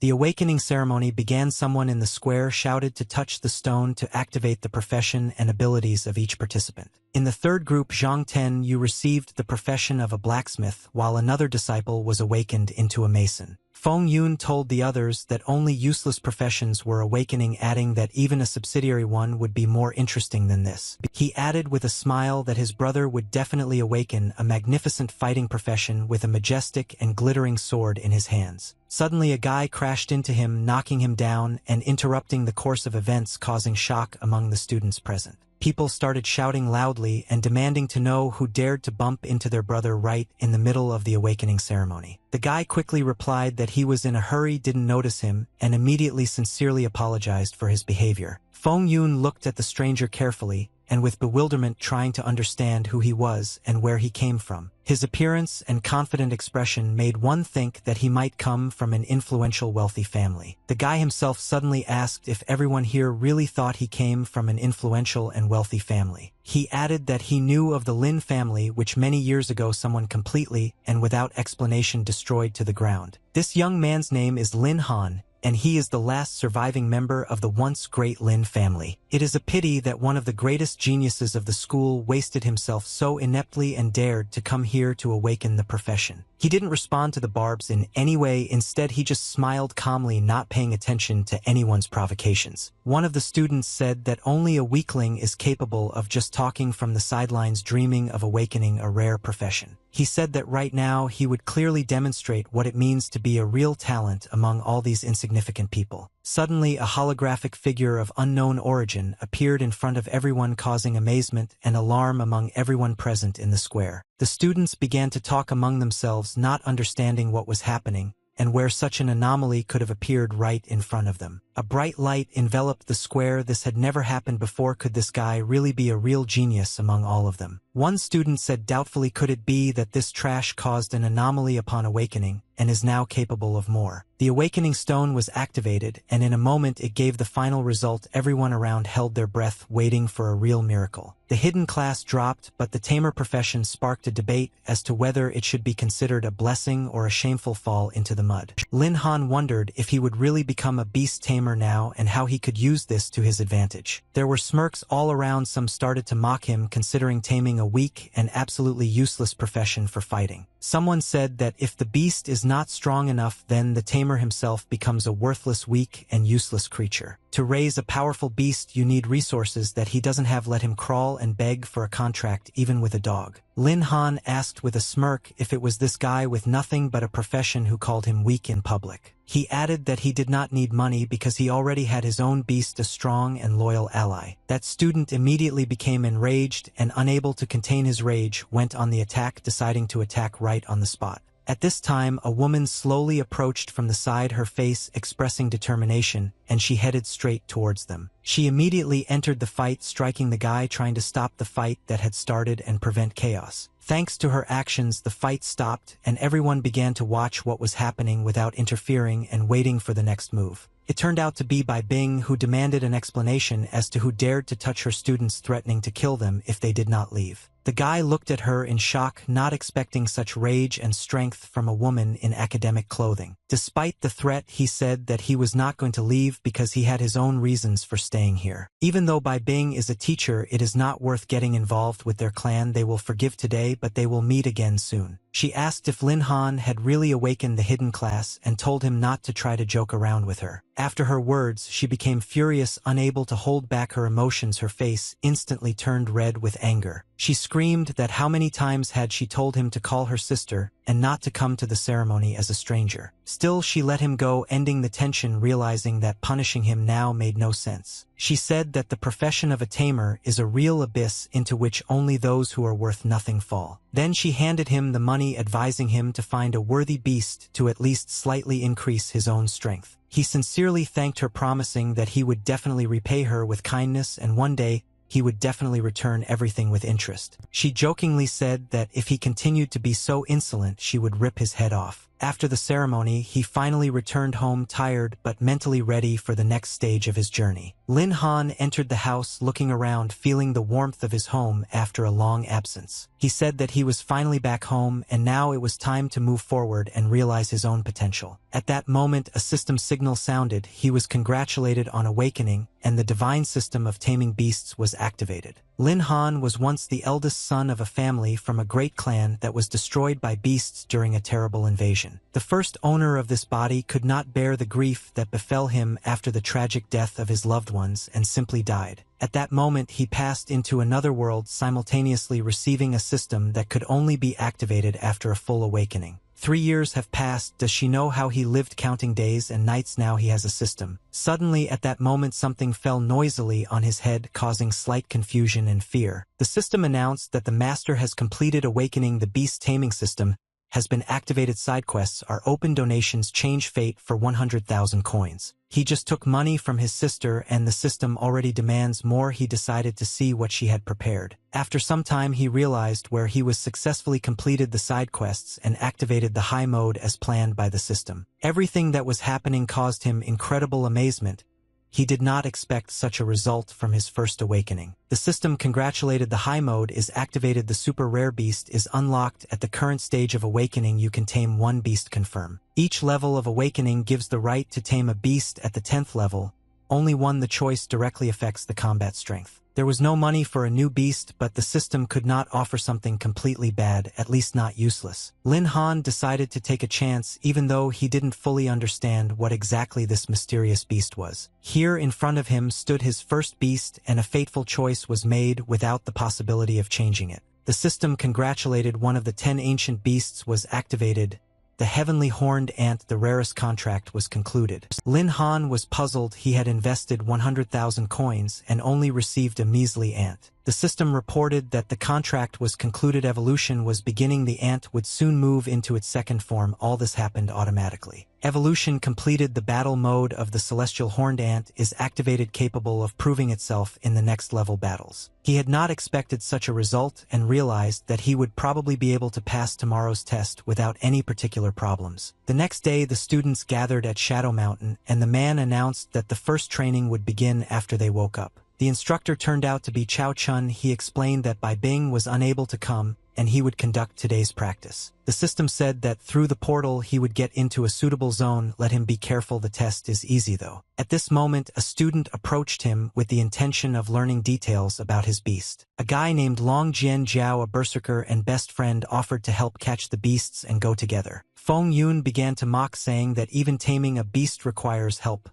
The awakening ceremony began. Someone in the square shouted to touch the stone to activate the profession and abilities of each participant. In the third group, Zhang Ten, you received the profession of a blacksmith, while another disciple was awakened into a mason. Feng Yun told the others that only useless professions were awakening, adding that even a subsidiary one would be more interesting than this. He added with a smile that his brother would definitely awaken a magnificent fighting profession with a majestic and glittering sword in his hands. Suddenly a guy crashed into him, knocking him down and interrupting the course of events, causing shock among the students present. People started shouting loudly and demanding to know who dared to bump into their brother right in the middle of the awakening ceremony. The guy quickly replied that he was in a hurry, didn't notice him, and immediately sincerely apologized for his behavior. Feng Yun looked at the stranger carefully, and with bewilderment trying to understand who he was and where he came from. His appearance and confident expression made one think that he might come from an influential, wealthy family. The guy himself suddenly asked if everyone here really thought he came from an influential and wealthy family. He added that he knew of the Lin family, which many years ago someone completely and without explanation destroyed to the ground. This young man's name is Lin Han, and he is the last surviving member of the once great Lin family. It is a pity that one of the greatest geniuses of the school wasted himself so ineptly and dared to come here to awaken the profession. He didn't respond to the barbs in any way. Instead, he just smiled calmly, not paying attention to anyone's provocations. One of the students said that only a weakling is capable of just talking from the sidelines, dreaming of awakening a rare profession. He said that right now he would clearly demonstrate what it means to be a real talent among all these insignificant people. Suddenly, a holographic figure of unknown origin appeared in front of everyone, causing amazement and alarm among everyone present in the square. The students began to talk among themselves, not understanding what was happening and where such an anomaly could have appeared right in front of them. A bright light enveloped the square. This had never happened before. Could this guy really be a real genius among all of them? One student said doubtfully, could it be that this trash caused an anomaly upon awakening and is now capable of more? The awakening stone was activated, and in a moment it gave the final result. Everyone around held their breath, waiting for a real miracle. The hidden class dropped, but the tamer profession sparked a debate as to whether it should be considered a blessing or a shameful fall into the mud. Lin Han wondered if he would really become a beast tamer now and how he could use this to his advantage. There were smirks all around. Some started to mock him, considering taming a weak and absolutely useless profession for fighting. Someone said that if the beast is not strong enough, then the tamer himself becomes a worthless, weak, and useless creature. To raise a powerful beast, you need resources that he doesn't have. Let him crawl and beg for a contract, even with a dog. Lin Han asked with a smirk if it was this guy with nothing but a profession who called him weak in public. He added that he did not need money because he already had his own beast, a strong and loyal ally. That student immediately became enraged and, unable to contain his rage, went on the attack, deciding to attack right on the spot. At this time, a woman slowly approached from the side, her face expressing determination, and she headed straight towards them. She immediately entered the fight, striking the guy trying to stop the fight that had started and prevent chaos. Thanks to her actions, the fight stopped, and everyone began to watch what was happening without interfering and waiting for the next move. It turned out to be Bai Bing, who demanded an explanation as to who dared to touch her students, threatening to kill them if they did not leave. The guy looked at her in shock, not expecting such rage and strength from a woman in academic clothing. Despite the threat, he said that he was not going to leave because he had his own reasons for staying here. Even though Bai Bing is a teacher, it is not worth getting involved with their clan. They will forgive today, but they will meet again soon. She asked if Lin Han had really awakened the hidden class and told him not to try to joke around with her. After her words, she became furious, unable to hold back her emotions. Her face instantly turned red with anger. She screamed that how many times had she told him to call her sister and not to come to the ceremony as a stranger. Still, she let him go, ending the tension, realizing that punishing him now made no sense. She said that the profession of a tamer is a real abyss into which only those who are worth nothing fall. Then she handed him the money, advising him to find a worthy beast to at least slightly increase his own strength. He sincerely thanked her, promising that he would definitely repay her with kindness, and one day he would definitely return everything with interest. She jokingly said that if he continued to be so insolent, she would rip his head off. After the ceremony, he finally returned home tired but mentally ready for the next stage of his journey. Lin Han entered the house looking around, feeling the warmth of his home after a long absence. He said that he was finally back home and now it was time to move forward and realize his own potential. At that moment, a system signal sounded. He was congratulated on awakening, and the divine system of taming beasts was activated. Lin Han was once the eldest son of a family from a great clan that was destroyed by beasts during a terrible invasion. The first owner of this body could not bear the grief that befell him after the tragic death of his loved ones and simply died. At that moment, he passed into another world, simultaneously receiving a system that could only be activated after a full awakening. 3 years have passed. Does she know how he lived counting days and nights? Now he has a system. Suddenly, at that moment, something fell noisily on his head, causing slight confusion and fear. The system announced that the master has completed awakening. The beast taming system has been activated. Side quests are open. Donations change fate for 100,000 coins. He just took money from his sister and the system already demands more. He decided to see what she had prepared. After some time he realized where he was successfully completed the side quests and activated the high mode as planned by the system. Everything that was happening caused him incredible amazement. He did not expect such a result from his first awakening. The system congratulated. The high mode is activated. The super rare beast is unlocked. At the current stage of awakening, you can tame one beast. Confirm. Each level of awakening gives the right to tame a beast. At the 10th level, only one. The choice directly affects the combat strength. There was no money for a new beast, but the system could not offer something completely bad, at least not useless. Lin Han decided to take a chance, even though he didn't fully understand what exactly this mysterious beast was. Here in front of him stood his first beast, and a fateful choice was made without the possibility of changing it. The system congratulated. One of the 10 ancient beasts was activated. The heavenly horned ant, the rarest contract, was concluded. Lin Han was puzzled. He had invested 100,000 coins and only received a measly ant. The system reported that the contract was concluded. Evolution was beginning. The ant would soon move into its second form. All this happened automatically. Evolution completed. The battle mode of the celestial horned ant is activated, capable of proving itself in the next level battles. He had not expected such a result and realized that he would probably be able to pass tomorrow's test without any particular problems. The next day, the students gathered at Shadow Mountain, and the man announced that the first training would begin after they woke up. The instructor turned out to be Chao Chun. He explained that Bai Bing was unable to come, and he would conduct today's practice. The system said that through the portal he would get into a suitable zone. Let him be careful. The test is easy though. At this moment, a student approached him with the intention of learning details about his beast. A guy named Long Jian Jiao, a berserker and best friend, offered to help catch the beasts and go together. Feng Yun began to mock, saying that even taming a beast requires help.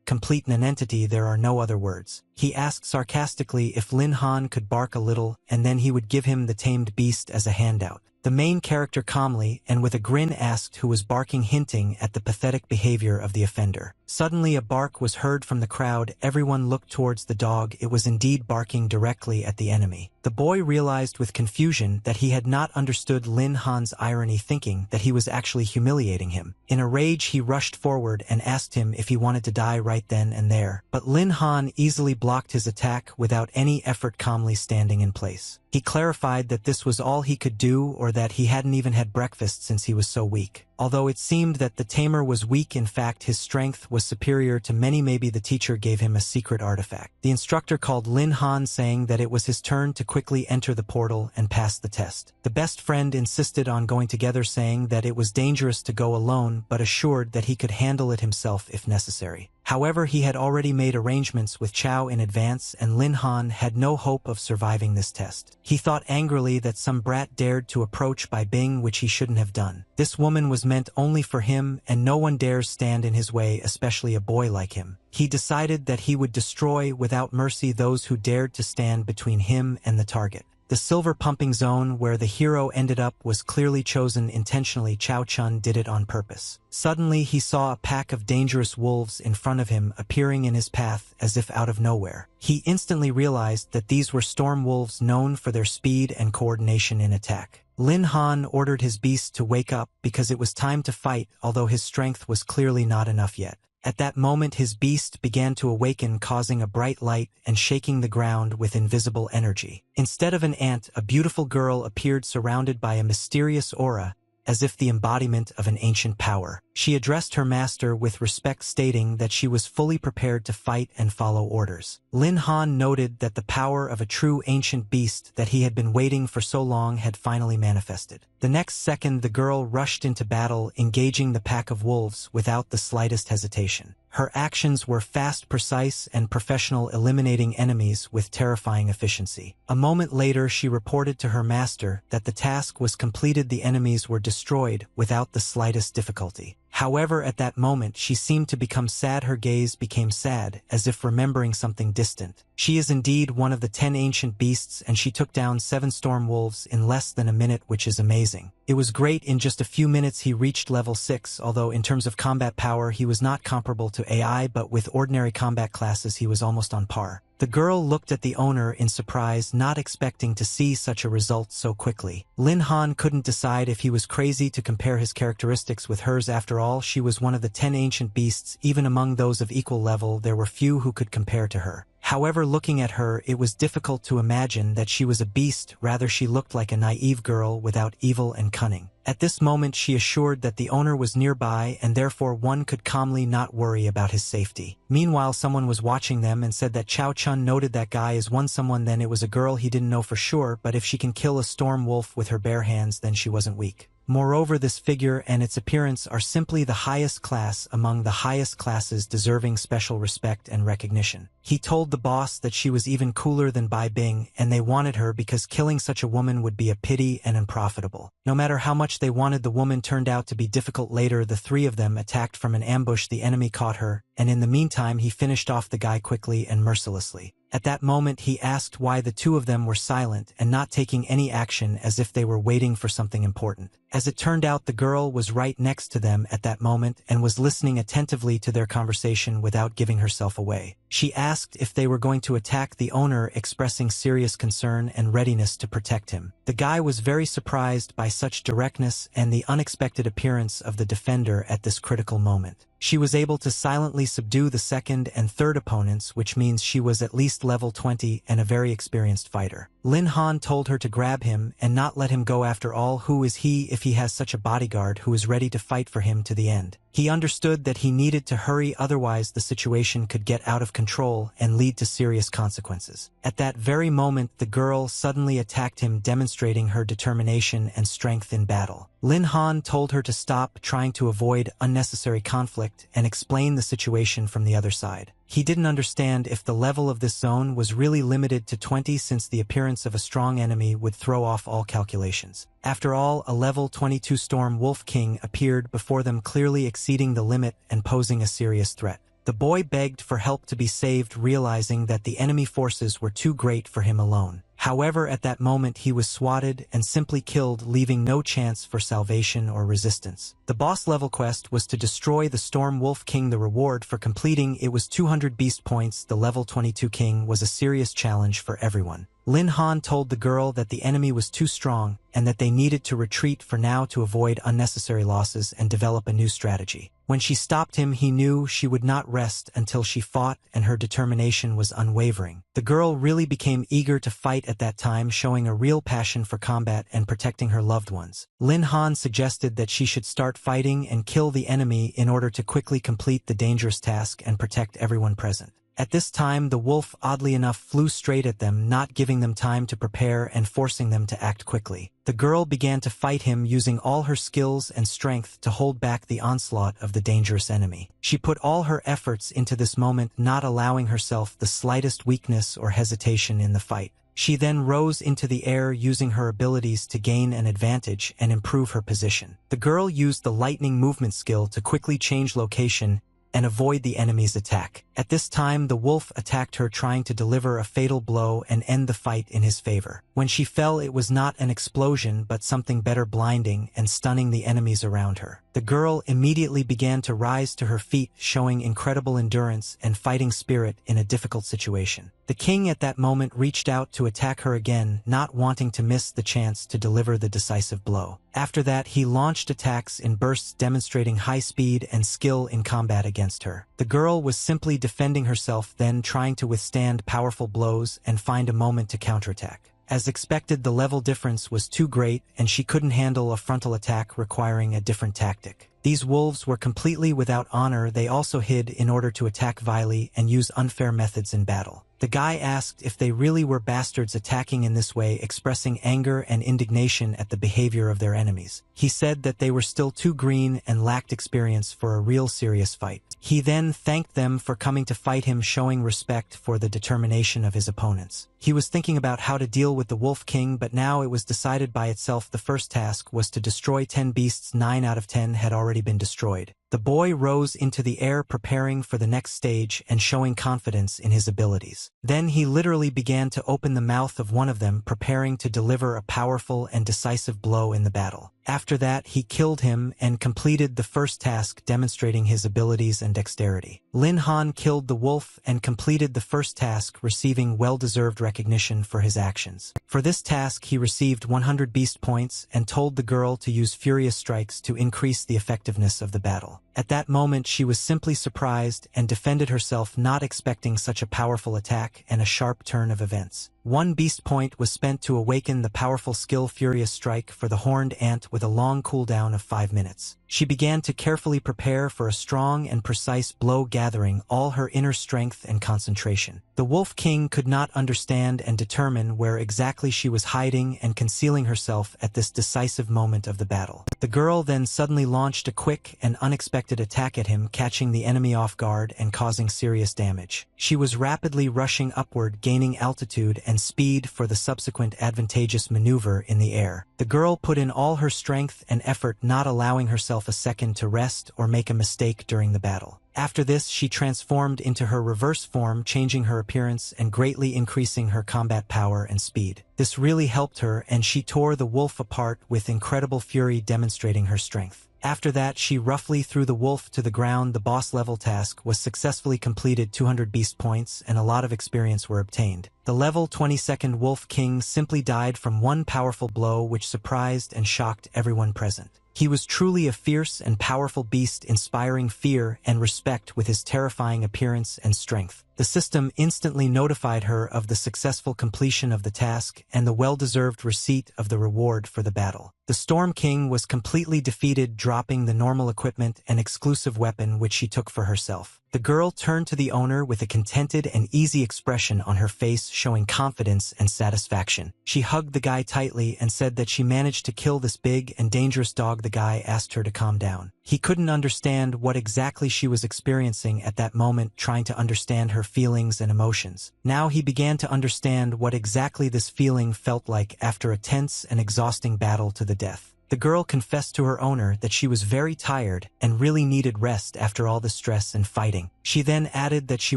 Complete an entity, there are no other words. He asked sarcastically if Lin Han could bark a little, and then he would give him the tamed beast as a handout. The main character calmly and with a grin asked who was barking, hinting at the pathetic behavior of the offender. Suddenly a bark was heard from the crowd. Everyone looked towards the dog. It was indeed barking directly at the enemy. The boy realized with confusion that he had not understood Lin Han's irony, thinking that he was actually humiliating him. In a rage, he rushed forward and asked him if he wanted to die right then and there. But Lin Han easily blocked his attack without any effort, calmly standing in place. He clarified that this was all he could do, or that he hadn't even had breakfast since he was so weak. Although it seemed that the tamer was weak, in fact his strength was superior to many. Maybe the teacher gave him a secret artifact. The instructor called Lin Han, saying that it was his turn to quickly enter the portal and pass the test. The best friend insisted on going together, saying that it was dangerous to go alone, but assured that he could handle it himself if necessary. However, he had already made arrangements with Chao in advance, and Lin Han had no hope of surviving this test. He thought angrily that some brat dared to approach Bai Bing, which he shouldn't have done. This woman was meant only for him, and no one dares stand in his way, especially a boy like him. He decided that he would destroy without mercy those who dared to stand between him and the target. The silver pumping zone where the hero ended up was clearly chosen intentionally. Chao Chun did it on purpose. Suddenly he saw a pack of dangerous wolves in front of him, appearing in his path as if out of nowhere. He instantly realized that these were storm wolves, known for their speed and coordination in attack. Lin Han ordered his beast to wake up because it was time to fight, although his strength was clearly not enough yet. At that moment his beast began to awaken, causing a bright light and shaking the ground with invisible energy. Instead of an ant, a beautiful girl appeared, surrounded by a mysterious aura. as if the embodiment of an ancient power. She addressed her master with respect, stating that she was fully prepared to fight and follow orders. Lin Han noted that the power of a true ancient beast that he had been waiting for so long had finally manifested. The next second, the girl rushed into battle, engaging the pack of wolves without the slightest hesitation. Her actions were fast, precise, and professional, eliminating enemies with terrifying efficiency. A moment later, she reported to her master that the task was completed. The enemies were destroyed without the slightest difficulty. However, at that moment, she seemed to become sad. Her gaze became sad, as if remembering something distant. She is indeed one of the 10 ancient beasts, and she took down 7 storm wolves in less than a minute, which is amazing. It was great. In just a few minutes, he reached level 6, although in terms of combat power, he was not comparable to AI, but with ordinary combat classes, he was almost on par. The girl looked at the owner in surprise, not expecting to see such a result so quickly. Lin Han couldn't decide if he was crazy to compare his characteristics with hers. After all, she was one of the 10 ancient beasts. Even among those of equal level, there were few who could compare to her. However, looking at her, it was difficult to imagine that she was a beast. Rather, she looked like a naive girl without evil and cunning. At this moment, she assured that the owner was nearby, and therefore one could calmly not worry about his safety. Meanwhile, someone was watching them and said that Chao Chun noted that guy is one someone. Then it was a girl. He didn't know for sure, but if she can kill a storm wolf with her bare hands, then she wasn't weak. Moreover, this figure and its appearance are simply the highest class among the highest classes, deserving special respect and recognition. He told the boss that she was even cooler than Bai Bing, and they wanted her because killing such a woman would be a pity and unprofitable. No matter how much they wanted, the woman turned out to be difficult. Later, the 3 of them attacked from an ambush. The enemy caught her, and in the meantime he finished off the guy quickly and mercilessly. At that moment, he asked why the 2 of them were silent and not taking any action, as if they were waiting for something important. As it turned out, the girl was right next to them at that moment and was listening attentively to their conversation without giving herself away. She asked if they were going to attack the owner, expressing serious concern and readiness to protect him. The guy was very surprised by such directness and the unexpected appearance of the defender at this critical moment. She was able to silently subdue the second and third opponents, which means she was at least level 20 and a very experienced fighter. Lin Han told her to grab him and not let him go. After all, who is he if he has such a bodyguard who is ready to fight for him to the end? He understood that he needed to hurry, otherwise the situation could get out of control and lead to serious consequences. At that very moment, the girl suddenly attacked him, demonstrating her determination and strength in battle. Lin Han told her to stop, trying to avoid unnecessary conflict and explain the situation from the other side. He didn't understand if the level of this zone was really limited to 20, since the appearance of a strong enemy would throw off all calculations. After all, a level 22 Storm Wolf King appeared before them, clearly exceeding the limit and posing a serious threat. The boy begged for help to be saved, realizing that the enemy forces were too great for him alone. However, at that moment he was swatted and simply killed, leaving no chance for salvation or resistance. The boss level quest was to destroy the Storm Wolf King. The reward for completing it was 200 beast points. The level 22 king was a serious challenge for everyone. Lin Han told the girl that the enemy was too strong and that they needed to retreat for now to avoid unnecessary losses and develop a new strategy. When she stopped him, he knew she would not rest until she fought, and her determination was unwavering. The girl really became eager to fight at that time, showing a real passion for combat and protecting her loved ones. Lin Han suggested that she should start fighting and kill the enemy in order to quickly complete the dangerous task and protect everyone present. At this time, the wolf, oddly enough, flew straight at them, not giving them time to prepare and forcing them to act quickly. The girl began to fight him, using all her skills and strength to hold back the onslaught of the dangerous enemy. She put all her efforts into this moment, not allowing herself the slightest weakness or hesitation in the fight. She then rose into the air, using her abilities to gain an advantage and improve her position. The girl used the lightning movement skill to quickly change location and avoid the enemy's attack. At this time, the wolf attacked her, trying to deliver a fatal blow and end the fight in his favor. When she fell, it was not an explosion, but something better, blinding and stunning the enemies around her. The girl immediately began to rise to her feet, showing incredible endurance and fighting spirit in a difficult situation. The king at that moment reached out to attack her again, not wanting to miss the chance to deliver the decisive blow. After that, he launched attacks in bursts, demonstrating high speed and skill in combat against her. The girl was simply defending herself, then trying to withstand powerful blows and find a moment to counterattack. As expected, the level difference was too great and she couldn't handle a frontal attack requiring a different tactic. These wolves were completely without honor. They also hid in order to attack vilely and use unfair methods in battle. The guy asked if they really were bastards attacking in this way, expressing anger and indignation at the behavior of their enemies. He said that they were still too green and lacked experience for a real serious fight. He then thanked them for coming to fight him, showing respect for the determination of his opponents. He was thinking about how to deal with the Wolf King, but now it was decided by itself. The first task was to destroy 10 beasts. 9 out of 10 had already been destroyed. The boy rose into the air, preparing for the next stage and showing confidence in his abilities. Then he literally began to open the mouth of one of them, preparing to deliver a powerful and decisive blow in the battle. After that, he killed him and completed the first task, demonstrating his abilities and dexterity. Lin Han killed the wolf and completed the first task, receiving well-deserved recognition for his actions. For this task, he received 100 beast points and told the girl to use furious strikes to increase the effectiveness of the battle. At that moment, she was simply surprised and defended herself, not expecting such a powerful attack and a sharp turn of events. 1 beast point was spent to awaken the powerful skill Furious Strike for the horned ant with a long cooldown of 5 minutes. She began to carefully prepare for a strong and precise blow, gathering all her inner strength and concentration. The Wolf King could not understand and determine where exactly she was hiding and concealing herself at this decisive moment of the battle. The girl then suddenly launched a quick and unexpected attack at him, catching the enemy off guard and causing serious damage. She was rapidly rushing upward, gaining altitude and speed for the subsequent advantageous maneuver in the air. The girl put in all her strength and effort, not allowing herself a second to rest or make a mistake during the battle. After this, she transformed into her reverse form, changing her appearance and greatly increasing her combat power and speed. This really helped her, and she tore the wolf apart with incredible fury, demonstrating her strength. After that, she roughly threw the wolf to the ground. The boss level task was successfully completed. 200 beast points and a lot of experience were obtained. The level 22nd Wolf King simply died from one powerful blow, which surprised and shocked everyone present. He was truly a fierce and powerful beast, inspiring fear and respect with his terrifying appearance and strength. The system instantly notified her of the successful completion of the task and the well-deserved receipt of the reward for the battle. The Storm King was completely defeated, dropping the normal equipment and exclusive weapon which she took for herself. The girl turned to the owner with a contented and easy expression on her face, showing confidence and satisfaction. She hugged the guy tightly and said that she managed to kill this big and dangerous dog. The guy asked her to calm down. He couldn't understand what exactly she was experiencing at that moment, trying to understand her feelings and emotions. Now he began to understand what exactly this feeling felt like after a tense and exhausting battle to the death. The girl confessed to her owner that she was very tired and really needed rest after all the stress and fighting. She then added that she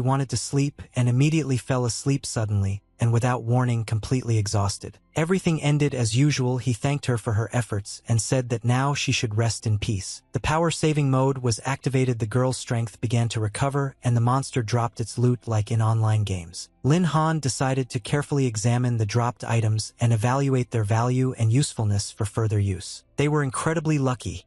wanted to sleep and immediately fell asleep suddenly and without warning, completely exhausted. Everything ended as usual. He thanked her for her efforts and said that now she should rest in peace. The power-saving mode was activated. The girl's strength began to recover and the monster dropped its loot like in online games. Lin Han decided to carefully examine the dropped items and evaluate their value and usefulness for further use. They were incredibly lucky.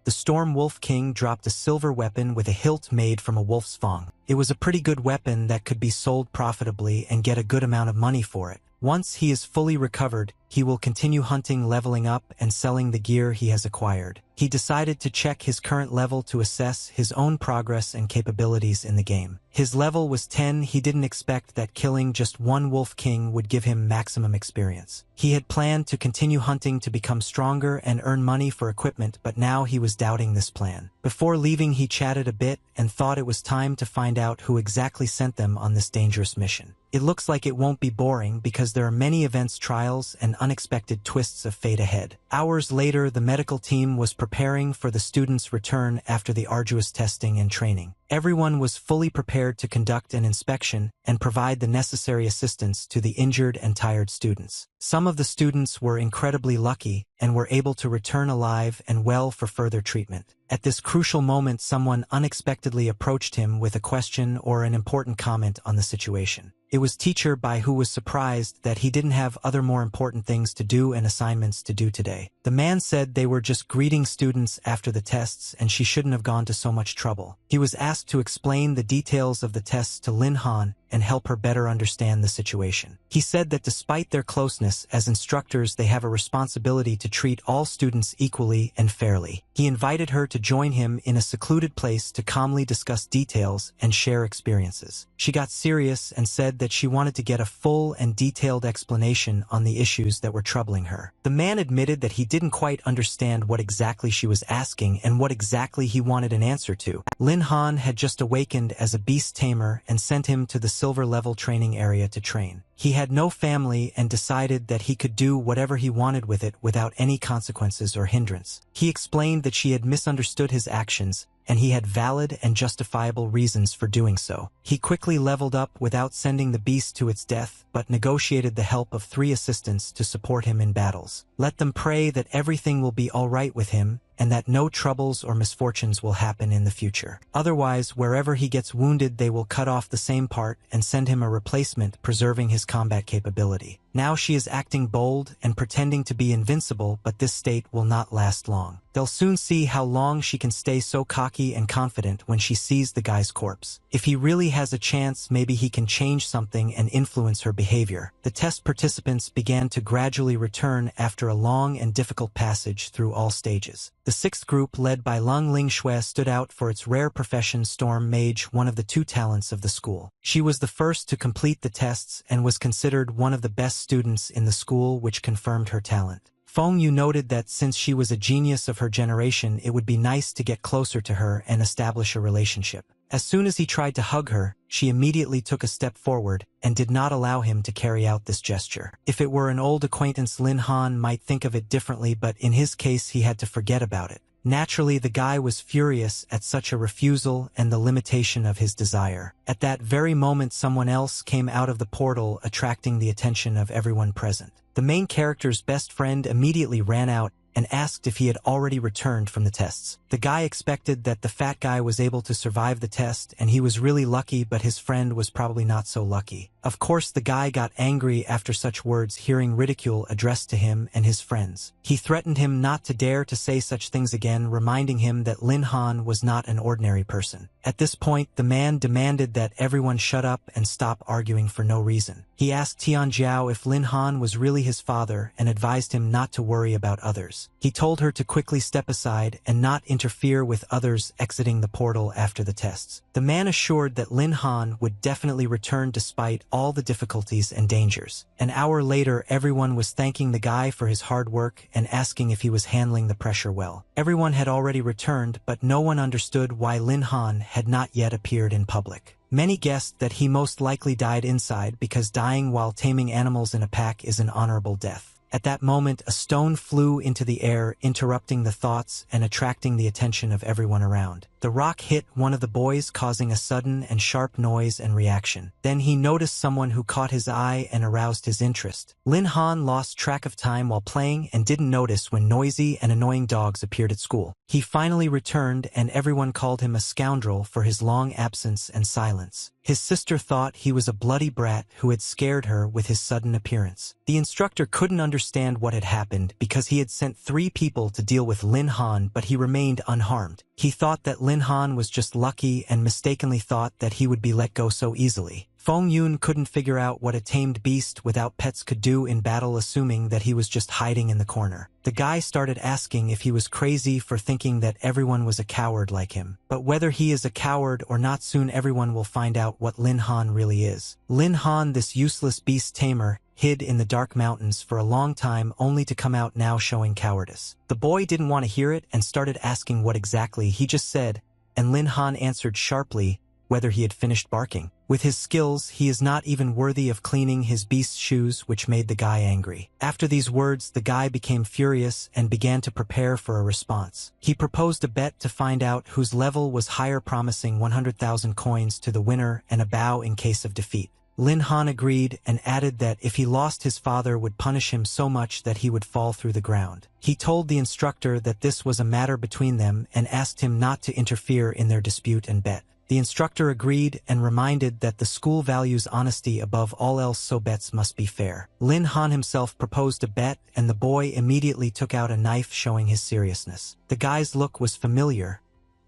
The Storm Wolf King dropped a silver weapon with a hilt made from a wolf's fang. It was a pretty good weapon that could be sold profitably and get a good amount of money for it. Once he is fully recovered, he will continue hunting, leveling up, and selling the gear he has acquired. He decided to check his current level to assess his own progress and capabilities in the game. His level was 10. He didn't expect that killing just one Wolf King would give him maximum experience. He had planned to continue hunting to become stronger and earn money for equipment, but now he was doubting this plan. Before leaving, he chatted a bit and thought it was time to find out who exactly sent them on this dangerous mission. It looks like it won't be boring because there are many events, trials, and unexpected twists of fate ahead. Hours later, the medical team was preparing for the students' return after the arduous testing and training. Everyone was fully prepared to conduct an inspection and provide the necessary assistance to the injured and tired students. Some of the students were incredibly lucky and were able to return alive and well for further treatment. At this crucial moment, someone unexpectedly approached him with a question or an important comment on the situation. It was Teacher Bai, who was surprised that he didn't have other more important things to do and assignments to do today. The man said they were just greeting students after the tests and she shouldn't have gone to so much trouble. He was asked to explain the details of the tests to Lin Han and help her better understand the situation. He said that despite their closeness as instructors, they have a responsibility to treat all students equally and fairly. He invited her to join him in a secluded place to calmly discuss details and share experiences. She got serious and said that she wanted to get a full and detailed explanation on the issues that were troubling her. The man admitted that he didn't quite understand what exactly she was asking and what exactly he wanted an answer to. Lin Han had just awakened as a beast tamer and sent him to the silver level training area to train. He had no family and decided that he could do whatever he wanted with it without any consequences or hindrance. He explained that she had misunderstood his actions and he had valid and justifiable reasons for doing so. He quickly leveled up without sending the beast to its death, but negotiated the help of 3 assistants to support him in battles. Let them pray that everything will be all right with him and that no troubles or misfortunes will happen in the future. Otherwise, wherever he gets wounded, they will cut off the same part and send him a replacement, preserving his combat capability. Now she is acting bold and pretending to be invincible, but this state will not last long. They'll soon see how long she can stay so cocky and confident when she sees the guy's corpse. If he really has a chance, maybe he can change something and influence her behavior. The test participants began to gradually return after a long and difficult passage through all stages. The 6th group, led by Lung Lingshui, stood out for its rare profession, Storm Mage, one of the 2 talents of the school. She was the first to complete the tests and was considered one of the best students in the school, which confirmed her talent. Feng Yu noted that since she was a genius of her generation, it would be nice to get closer to her and establish a relationship. As soon as he tried to hug her, she immediately took a step forward and did not allow him to carry out this gesture. If it were an old acquaintance, Lin Han might think of it differently, but in his case he had to forget about it. Naturally, the guy was furious at such a refusal and the limitation of his desire. At that very moment, someone else came out of the portal, attracting the attention of everyone present. The main character's best friend immediately ran out and asked if he had already returned from the tests. The guy expected that the fat guy was able to survive the test and he was really lucky, but his friend was probably not so lucky. Of course, the guy got angry after such words, hearing ridicule addressed to him and his friends. He threatened him not to dare to say such things again, reminding him that Lin Han was not an ordinary person. At this point, the man demanded that everyone shut up and stop arguing for no reason. He asked Tianjiao if Lin Han was really his father and advised him not to worry about others. He told her to quickly step aside and not interfere with others exiting the portal after the tests. The man assured that Lin Han would definitely return despite all the difficulties and dangers. An hour later, everyone was thanking the guy for his hard work and asking if he was handling the pressure well. Everyone had already returned, but no one understood why Lin Han had not yet appeared in public. Many guessed that he most likely died inside because dying while taming animals in a pack is an honorable death. At that moment, a stone flew into the air, interrupting the thoughts and attracting the attention of everyone around. The rock hit one of the boys, causing a sudden and sharp noise and reaction. Then he noticed someone who caught his eye and aroused his interest. Lin Han lost track of time while playing and didn't notice when noisy and annoying dogs appeared at school. He finally returned and everyone called him a scoundrel for his long absence and silence. His sister thought he was a bloody brat who had scared her with his sudden appearance. The instructor couldn't understand what had happened because he had sent 3 people to deal with Lin Han, but he remained unharmed. He thought that Lin Han was just lucky and mistakenly thought that he would be let go so easily. Feng Yun couldn't figure out what a tamed beast without pets could do in battle, assuming that he was just hiding in the corner. The guy started asking if he was crazy for thinking that everyone was a coward like him. But whether he is a coward or not, soon everyone will find out what Lin Han really is. Lin Han, this useless beast tamer, hid in the dark mountains for a long time only to come out now showing cowardice. The boy didn't want to hear it and started asking what exactly he just said, and Lin Han answered sharply whether he had finished barking. With his skills, he is not even worthy of cleaning his beast's shoes, which made the guy angry. After these words, the guy became furious and began to prepare for a response. He proposed a bet to find out whose level was higher, promising 100,000 coins to the winner and a bow in case of defeat. Lin Han agreed and added that if he lost, his father would punish him so much that he would fall through the ground. He told the instructor that this was a matter between them and asked him not to interfere in their dispute and bet. The instructor agreed and reminded that the school values honesty above all else, so bets must be fair. Lin Han himself proposed a bet, and the boy immediately took out a knife, showing his seriousness. The guy's look was familiar,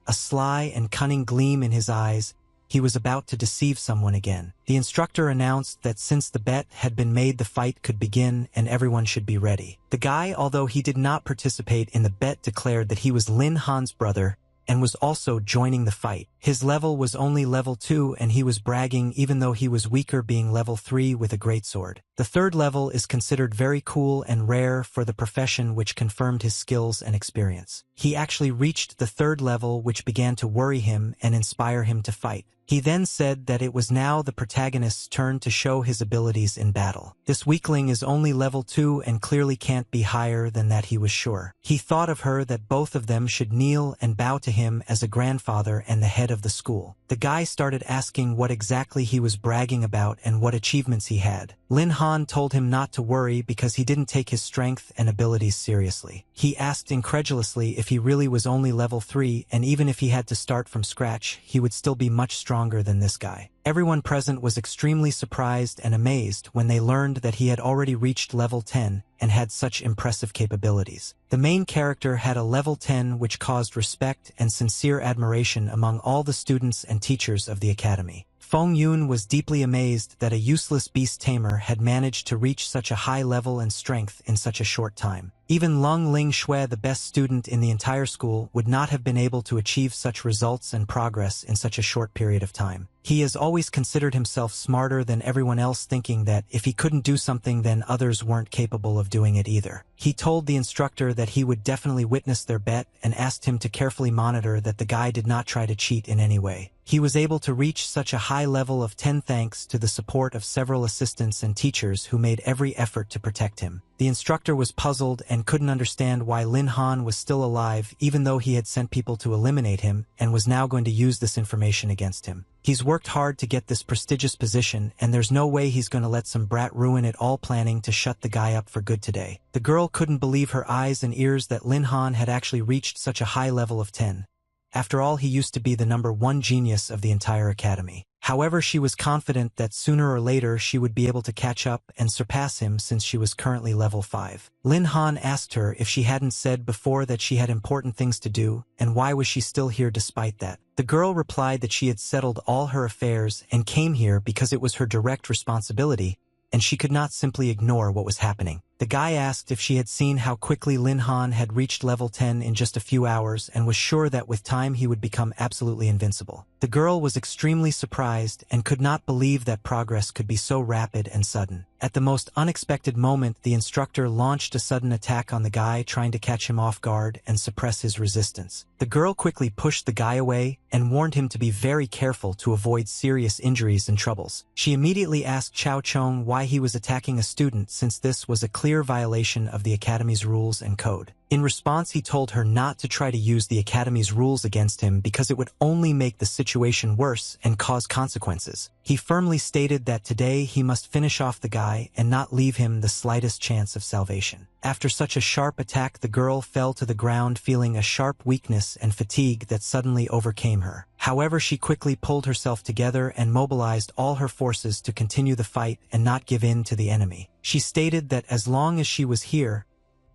a sly and cunning gleam in his eyes, he was about to deceive someone again. The instructor announced that since the bet had been made, the fight could begin and everyone should be ready. The guy, although he did not participate in the bet, declared that he was Lin Han's brother and was also joining the fight. His level was only level 2 and he was bragging even though he was weaker, being level 3 with a greatsword. The third level is considered very cool and rare for the profession, which confirmed his skills and experience. He actually reached the third level, which began to worry him and inspire him to fight. He then said that it was now the protagonist's turn to show his abilities in battle. This weakling is only level 2 and clearly can't be higher than that, he was sure. He thought of her that both of them should kneel and bow to him as a grandfather and the head of the school. The guy started asking what exactly he was bragging about and what achievements he had. Lin Han told him not to worry because he didn't take his strength and abilities seriously. He asked incredulously if he really was only level 3, and even if he had to start from scratch, he would still be much stronger than this guy. Everyone present was extremely surprised and amazed when they learned that he had already reached level 10 and had such impressive capabilities. The main character had a level 10, which caused respect and sincere admiration among all the students and teachers of the academy. Feng Yun was deeply amazed that a useless beast tamer had managed to reach such a high level and strength in such a short time. Even Lung Ling Shui, the best student in the entire school, would not have been able to achieve such results and progress in such a short period of time. He has always considered himself smarter than everyone else, thinking that if he couldn't do something, then others weren't capable of doing it either. He told the instructor that he would definitely witness their bet and asked him to carefully monitor that the guy did not try to cheat in any way. He was able to reach such a high level of 10 thanks to the support of several assistants and teachers who made every effort to protect him. The instructor was puzzled and couldn't understand why Lin Han was still alive, even though he had sent people to eliminate him and was now going to use this information against him. He's worked hard to get this prestigious position, and there's no way he's going to let some brat ruin it all, planning to shut the guy up for good today. The girl couldn't believe her eyes and ears that Lin Han had actually reached such a high level of 10. After all, he used to be the #1 genius of the entire academy. However, she was confident that sooner or later she would be able to catch up and surpass him, since she was currently level 5. Lin Han asked her if she hadn't said before that she had important things to do, and why was she still here despite that. The girl replied that she had settled all her affairs and came here because it was her direct responsibility, and she could not simply ignore what was happening. The guy asked if she had seen how quickly Lin Han had reached level 10 in just a few hours, and was sure that with time he would become absolutely invincible. The girl was extremely surprised and could not believe that progress could be so rapid and sudden. At the most unexpected moment, the instructor launched a sudden attack on the guy, trying to catch him off guard and suppress his resistance. The girl quickly pushed the guy away and warned him to be very careful to avoid serious injuries and troubles. She immediately asked Chao Chong why he was attacking a student, since this was a clear violation of the academy's rules and code. In response, he told her not to try to use the academy's rules against him because it would only make the situation worse and cause consequences. He firmly stated that today he must finish off the guy and not leave him the slightest chance of salvation. After such a sharp attack, the girl fell to the ground, feeling a sharp weakness and fatigue that suddenly overcame her. However, she quickly pulled herself together and mobilized all her forces to continue the fight and not give in to the enemy. She stated that as long as she was here,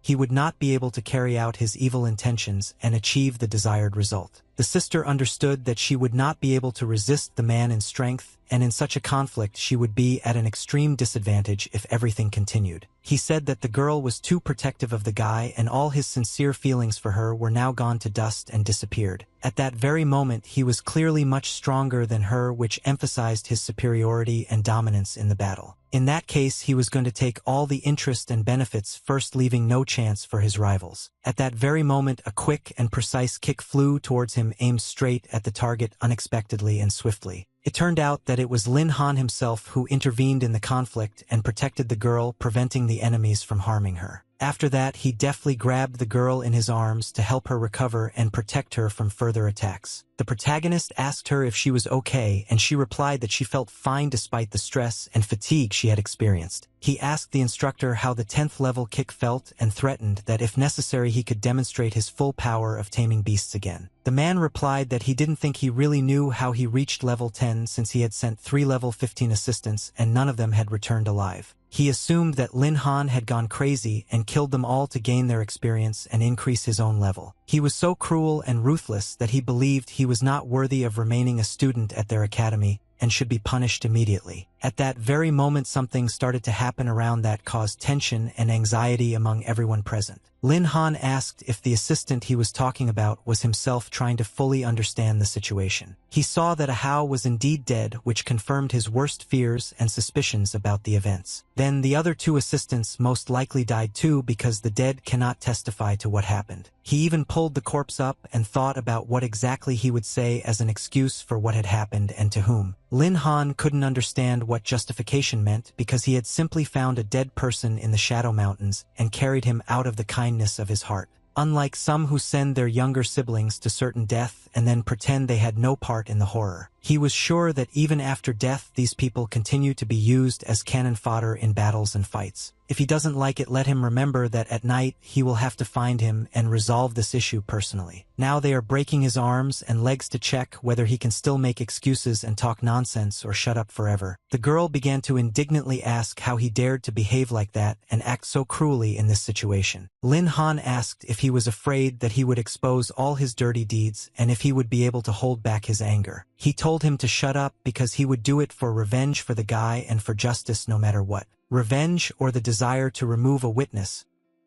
he would not be able to carry out his evil intentions and achieve the desired result. The sister understood that she would not be able to resist the man in strength, and in such a conflict she would be at an extreme disadvantage if everything continued. He said that the girl was too protective of the guy, and all his sincere feelings for her were now gone to dust and disappeared. At that very moment, he was clearly much stronger than her, which emphasized his superiority and dominance in the battle. In that case, he was going to take all the interest and benefits first, leaving no chance for his rivals. At that very moment, a quick and precise kick flew towards him, aimed straight at the target unexpectedly and swiftly. It turned out that it was Lin Han himself who intervened in the conflict and protected the girl, preventing the enemies from harming her. After that, he deftly grabbed the girl in his arms to help her recover and protect her from further attacks. The protagonist asked her if she was okay, and she replied that she felt fine despite the stress and fatigue she had experienced. He asked the instructor how the 10th level kick felt and threatened that if necessary he could demonstrate his full power of taming beasts again. The man replied that he didn't think he really knew how he reached level 10, since he had sent 3 level 15 assistants and none of them had returned alive. He assumed that Lin Han had gone crazy and killed them all to gain their experience and increase his own level. He was so cruel and ruthless that he believed he was not worthy of remaining a student at their academy and should be punished immediately. At that very moment, something started to happen around that caused tension and anxiety among everyone present. Lin Han asked if the assistant he was talking about was himself trying to fully understand the situation. He saw that Ahao was indeed dead, which confirmed his worst fears and suspicions about the events. Then the other two assistants most likely died too, because the dead cannot testify to what happened. He even pulled the corpse up and thought about what exactly he would say as an excuse for what had happened and to whom. Lin Han couldn't understand what justification meant, because he had simply found a dead person in the Shadow Mountains and carried him out of the kindness of his heart. Unlike some who send their younger siblings to certain death and then pretend they had no part in the horror, he was sure that even after death these people continue to be used as cannon fodder in battles and fights. If he doesn't like it, let him remember that at night he will have to find him and resolve this issue personally. Now they are breaking his arms and legs to check whether he can still make excuses and talk nonsense or shut up forever. The girl began to indignantly ask how he dared to behave like that and act so cruelly in this situation. Lin Han asked if he was afraid that he would expose all his dirty deeds and if he would be able to hold back his anger. He told him to shut up because he would do it for revenge for the guy and for justice no matter what. Revenge or the desire to remove a witness.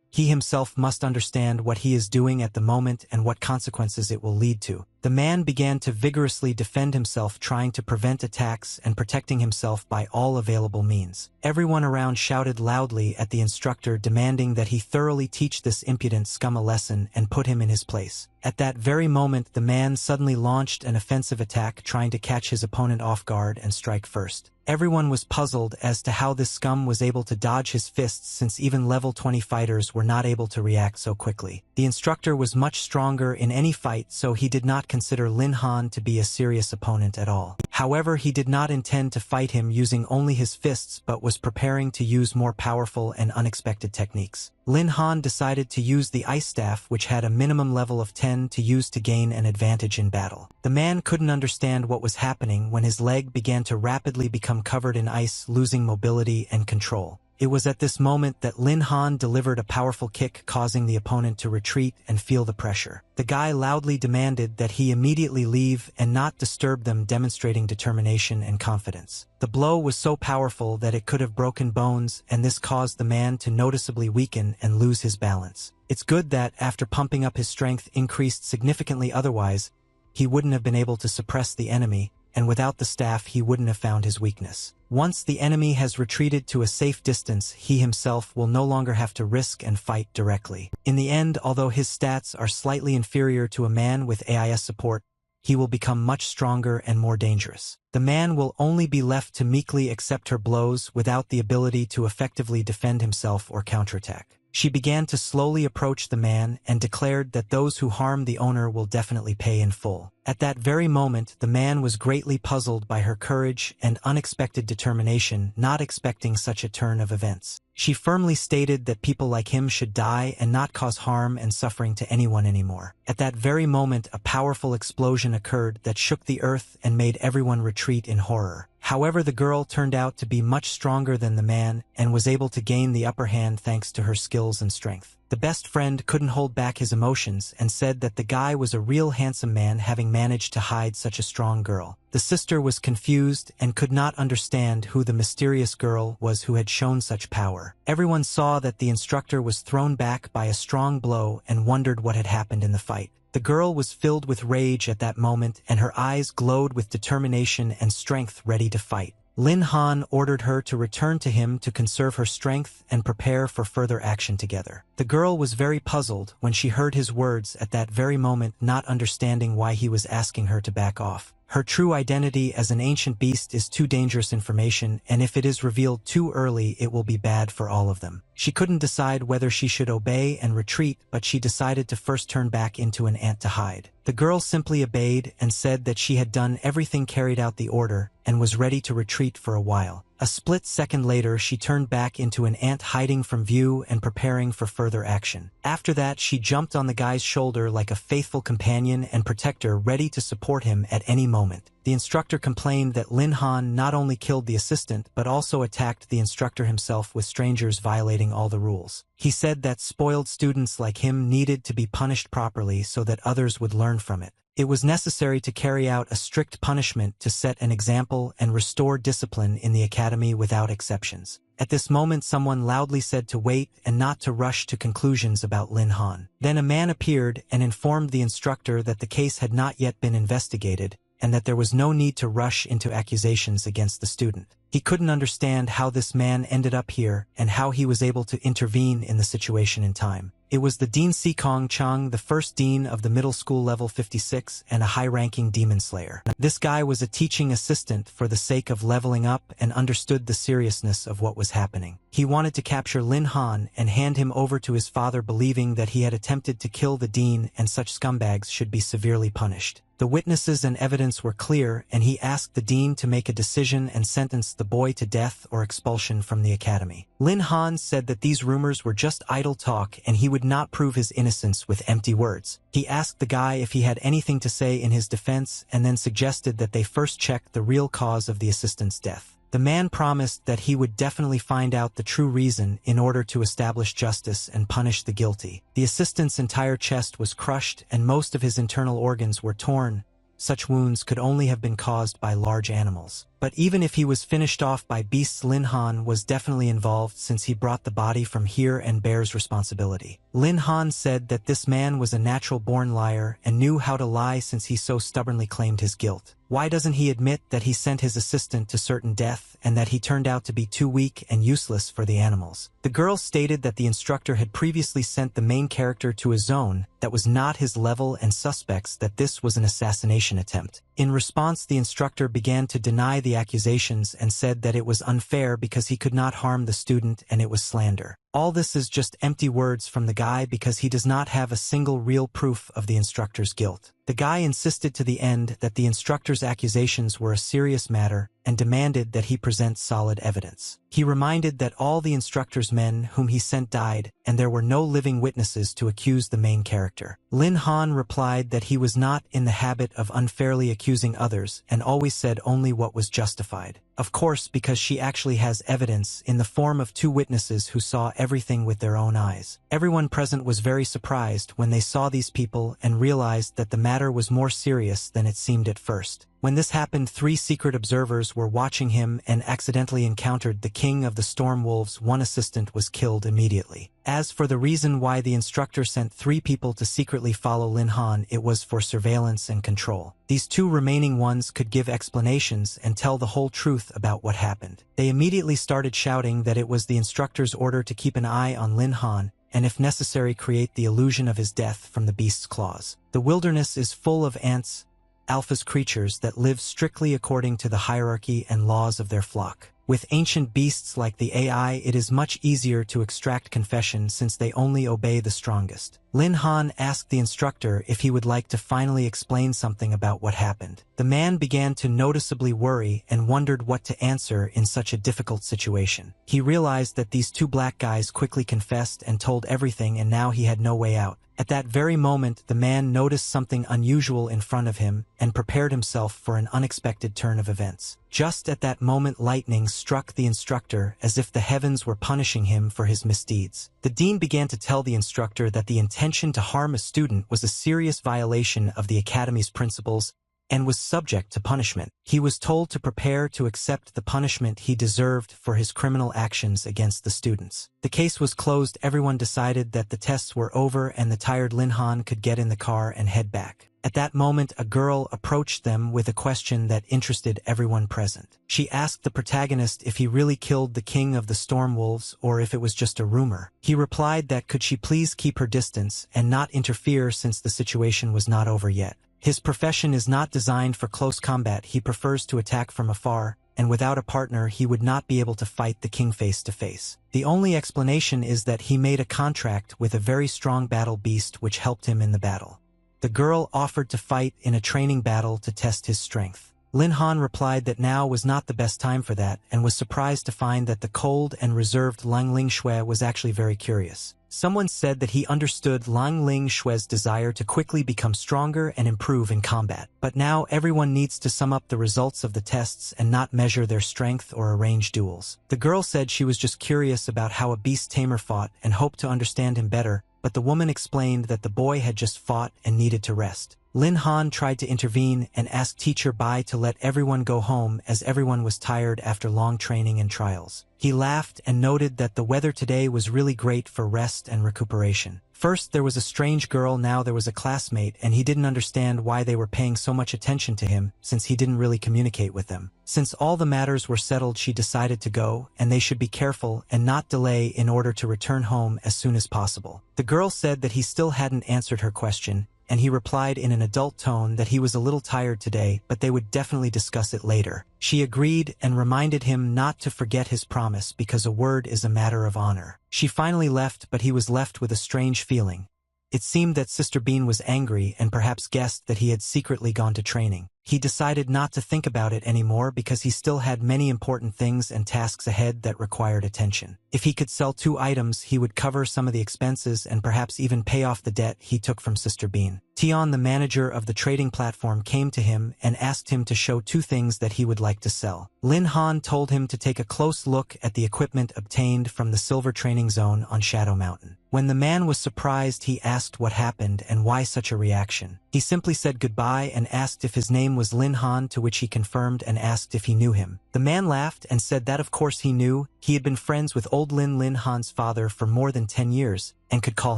He himself must understand what he is doing at the moment and what consequences it will lead to. The man began to vigorously defend himself, trying to prevent attacks and protecting himself by all available means. Everyone around shouted loudly at the instructor, demanding that he thoroughly teach this impudent scum a lesson and put him in his place. At that very moment, the man suddenly launched an offensive attack, trying to catch his opponent off guard and strike first. Everyone was puzzled as to how this scum was able to dodge his fists, since even level 20 fighters were not able to react so quickly. The instructor was much stronger in any fight, so he did not consider Lin Han to be a serious opponent at all. However, he did not intend to fight him using only his fists, but was preparing to use more powerful and unexpected techniques. Lin Han decided to use the ice staff, which had a minimum level of 10 to use to gain an advantage in battle. The man couldn't understand what was happening when his leg began to rapidly become covered in ice, losing mobility and control. It was at this moment that Lin Han delivered a powerful kick, causing the opponent to retreat and feel the pressure. The guy loudly demanded that he immediately leave and not disturb them, demonstrating determination and confidence. The blow was so powerful that it could have broken bones, and this caused the man to noticeably weaken and lose his balance. It's good that, after pumping up his strength increased significantly, otherwise he wouldn't have been able to suppress the enemy, and without the staff he wouldn't have found his weakness. Once the enemy has retreated to a safe distance, he himself will no longer have to risk and fight directly. In the end, although his stats are slightly inferior to a man with AIS support, he will become much stronger and more dangerous. The man will only be left to meekly accept her blows without the ability to effectively defend himself or counterattack. She began to slowly approach the man and declared that those who harm the owner will definitely pay in full. At that very moment, the man was greatly puzzled by her courage and unexpected determination, not expecting such a turn of events. She firmly stated that people like him should die and not cause harm and suffering to anyone anymore. At that very moment, a powerful explosion occurred that shook the earth and made everyone retreat in horror. However, the girl turned out to be much stronger than the man and was able to gain the upper hand thanks to her skills and strength. The best friend couldn't hold back his emotions and said that the guy was a real handsome man, having managed to hide such a strong girl. The sister was confused and could not understand who the mysterious girl was who had shown such power. Everyone saw that the instructor was thrown back by a strong blow and wondered what had happened in the fight. The girl was filled with rage at that moment, and her eyes glowed with determination and strength, ready to fight. Lin Han ordered her to return to him to conserve her strength and prepare for further action together. The girl was very puzzled when she heard his words at that very moment, not understanding why he was asking her to back off. Her true identity as an ancient beast is too dangerous information, and if it is revealed too early, it will be bad for all of them. She couldn't decide whether she should obey and retreat, but she decided to first turn back into an ant to hide. The girl simply obeyed and said that she had done everything, carried out the order, and was ready to retreat for a while. A split second later, she turned back into an ant hiding from view and preparing for further action. After that, she jumped on the guy's shoulder like a faithful companion and protector ready to support him at any moment. The instructor complained that Lin Han not only killed the assistant but also attacked the instructor himself with strangers violating all the rules. He said that spoiled students like him needed to be punished properly so that others would learn from it. It was necessary to carry out a strict punishment to set an example and restore discipline in the academy without exceptions. At this moment, someone loudly said to wait and not to rush to conclusions about Lin Han. Then a man appeared and informed the instructor that the case had not yet been investigated and that there was no need to rush into accusations against the student. He couldn't understand how this man ended up here and how he was able to intervene in the situation in time. It was the Dean Sikong Chang, the first dean of the middle school level 56 and a high-ranking demon slayer. This guy was a teaching assistant for the sake of leveling up and understood the seriousness of what was happening. He wanted to capture Lin Han and hand him over to his father, believing that he had attempted to kill the dean and such scumbags should be severely punished. The witnesses and evidence were clear, and he asked the dean to make a decision and sentence the boy to death or expulsion from the academy. Lin Han said that these rumors were just idle talk and he would not prove his innocence with empty words. He asked the guy if he had anything to say in his defense and then suggested that they first check the real cause of the assistant's death. The man promised that he would definitely find out the true reason in order to establish justice and punish the guilty. The assistant's entire chest was crushed and most of his internal organs were torn. Such wounds could only have been caused by large animals. But even if he was finished off by beasts, Lin Han was definitely involved since he brought the body from here and bears responsibility. Lin Han said that this man was a natural-born liar and knew how to lie since he so stubbornly claimed his guilt. Why doesn't he admit that he sent his assistant to certain death and that he turned out to be too weak and useless for the animals? The girl stated that the instructor had previously sent the main character to a zone that was not his level and suspects that this was an assassination attempt. In response, the instructor began to deny the accusations and said that it was unfair because he could not harm the student and it was slander. All this is just empty words from the guy because he does not have a single real proof of the instructor's guilt. The guy insisted to the end that the instructor's accusations were a serious matter and demanded that he present solid evidence. He reminded that all the instructor's men whom he sent died, and there were no living witnesses to accuse the main character. Lin Han replied that he was not in the habit of unfairly accusing others and always said only what was justified. Of course, because she actually has evidence in the form of 2 witnesses who saw everything with their own eyes. Everyone present was very surprised when they saw these people and realized that the matter was more serious than it seemed at first. When this happened, 3 secret observers were watching him and accidentally encountered the king of the storm wolves. 1 assistant was killed immediately. As for the reason why the instructor sent 3 people to secretly follow Lin Han, it was for surveillance and control. These 2 remaining ones could give explanations and tell the whole truth about what happened. They immediately started shouting that it was the instructor's order to keep an eye on Lin Han and if necessary create the illusion of his death from the beast's claws. The wilderness is full of ants, alphas, creatures that live strictly according to the hierarchy and laws of their flock. With ancient beasts like the AI, it is much easier to extract confession since they only obey the strongest. Lin Han asked the instructor if he would like to finally explain something about what happened. The man began to noticeably worry and wondered what to answer in such a difficult situation. He realized that these 2 black guys quickly confessed and told everything, and now he had no way out. At that very moment, the man noticed something unusual in front of him and prepared himself for an unexpected turn of events. Just at that moment, lightning struck the instructor as if the heavens were punishing him for his misdeeds. The dean began to tell the instructor that the intention to harm a student was a serious violation of the academy's principles and was subject to punishment. He was told to prepare to accept the punishment he deserved for his criminal actions against the students. The case was closed. Everyone decided that the tests were over and the tired Lin Han could get in the car and head back. At that moment, a girl approached them with a question that interested everyone present. She asked the protagonist if he really killed the king of the storm wolves or if it was just a rumor. He replied that could she please keep her distance and not interfere since the situation was not over yet. His profession is not designed for close combat. He prefers to attack from afar, and without a partner he would not be able to fight the king face to face. The only explanation is that he made a contract with a very strong battle beast which helped him in the battle. The girl offered to fight in a training battle to test his strength. Lin Han replied that now was not the best time for that and was surprised to find that the cold and reserved Lang Ling Shui was actually very curious. Someone said that he understood Lang Ling Shui's desire to quickly become stronger and improve in combat. But now everyone needs to sum up the results of the tests and not measure their strength or arrange duels. The girl said she was just curious about how a beast tamer fought and hoped to understand him better, but the woman explained that the boy had just fought and needed to rest. Lin Han tried to intervene and asked Teacher Bai to let everyone go home as everyone was tired after long training and trials. He laughed and noted that the weather today was really great for rest and recuperation. First there was a strange girl, now there was a classmate, and he didn't understand why they were paying so much attention to him since he didn't really communicate with them. Since all the matters were settled, she decided to go, and they should be careful and not delay in order to return home as soon as possible. The girl said that he still hadn't answered her question, and he replied in an adult tone that he was a little tired today, but they would definitely discuss it later. She agreed and reminded him not to forget his promise because a word is a matter of honor. She finally left, but he was left with a strange feeling. It seemed that Sister Bean was angry and perhaps guessed that he had secretly gone to training. He decided not to think about it anymore because he still had many important things and tasks ahead that required attention. If he could sell 2 items, he would cover some of the expenses and perhaps even pay off the debt he took from Sister Bean. Tion, the manager of the trading platform, came to him and asked him to show 2 things that he would like to sell. Lin Han told him to take a close look at the equipment obtained from the Silver Training Zone on Shadow Mountain. When the man was surprised, he asked what happened and why such a reaction. He simply said goodbye and asked if his name was Lin Han, to which he confirmed and asked if he knew him. The man laughed and said that of course he knew. He had been friends with old Lin Han's father for more than 10 years and could call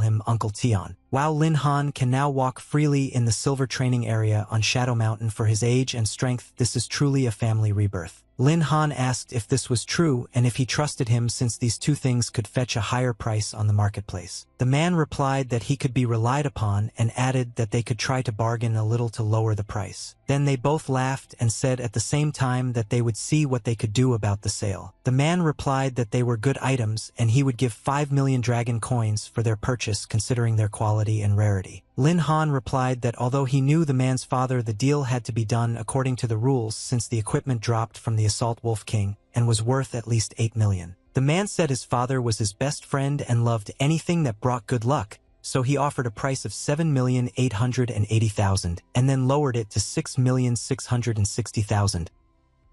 him Uncle Tion. While Lin Han can now walk freely in the Silver Training Area on Shadow Mountain for his age and strength, this is truly a family rebirth. Lin Han asked if this was true and if he trusted him since these 2 things could fetch a higher price on the marketplace. The man replied that he could be relied upon and added that they could try to bargain a little to lower the price. Then they both laughed and said at the same time that they would see what they could do about the sale. The man replied that they were good items and he would give 5 million dragon coins for their purchase considering their quality and rarity. Lin Han replied that although he knew the man's father, the deal had to be done according to the rules since the equipment dropped from the Assault Wolf King and was worth at least 8 million. The man said his father was his best friend and loved anything that brought good luck, so he offered a price of 7,880,000 and then lowered it to 6,660,000.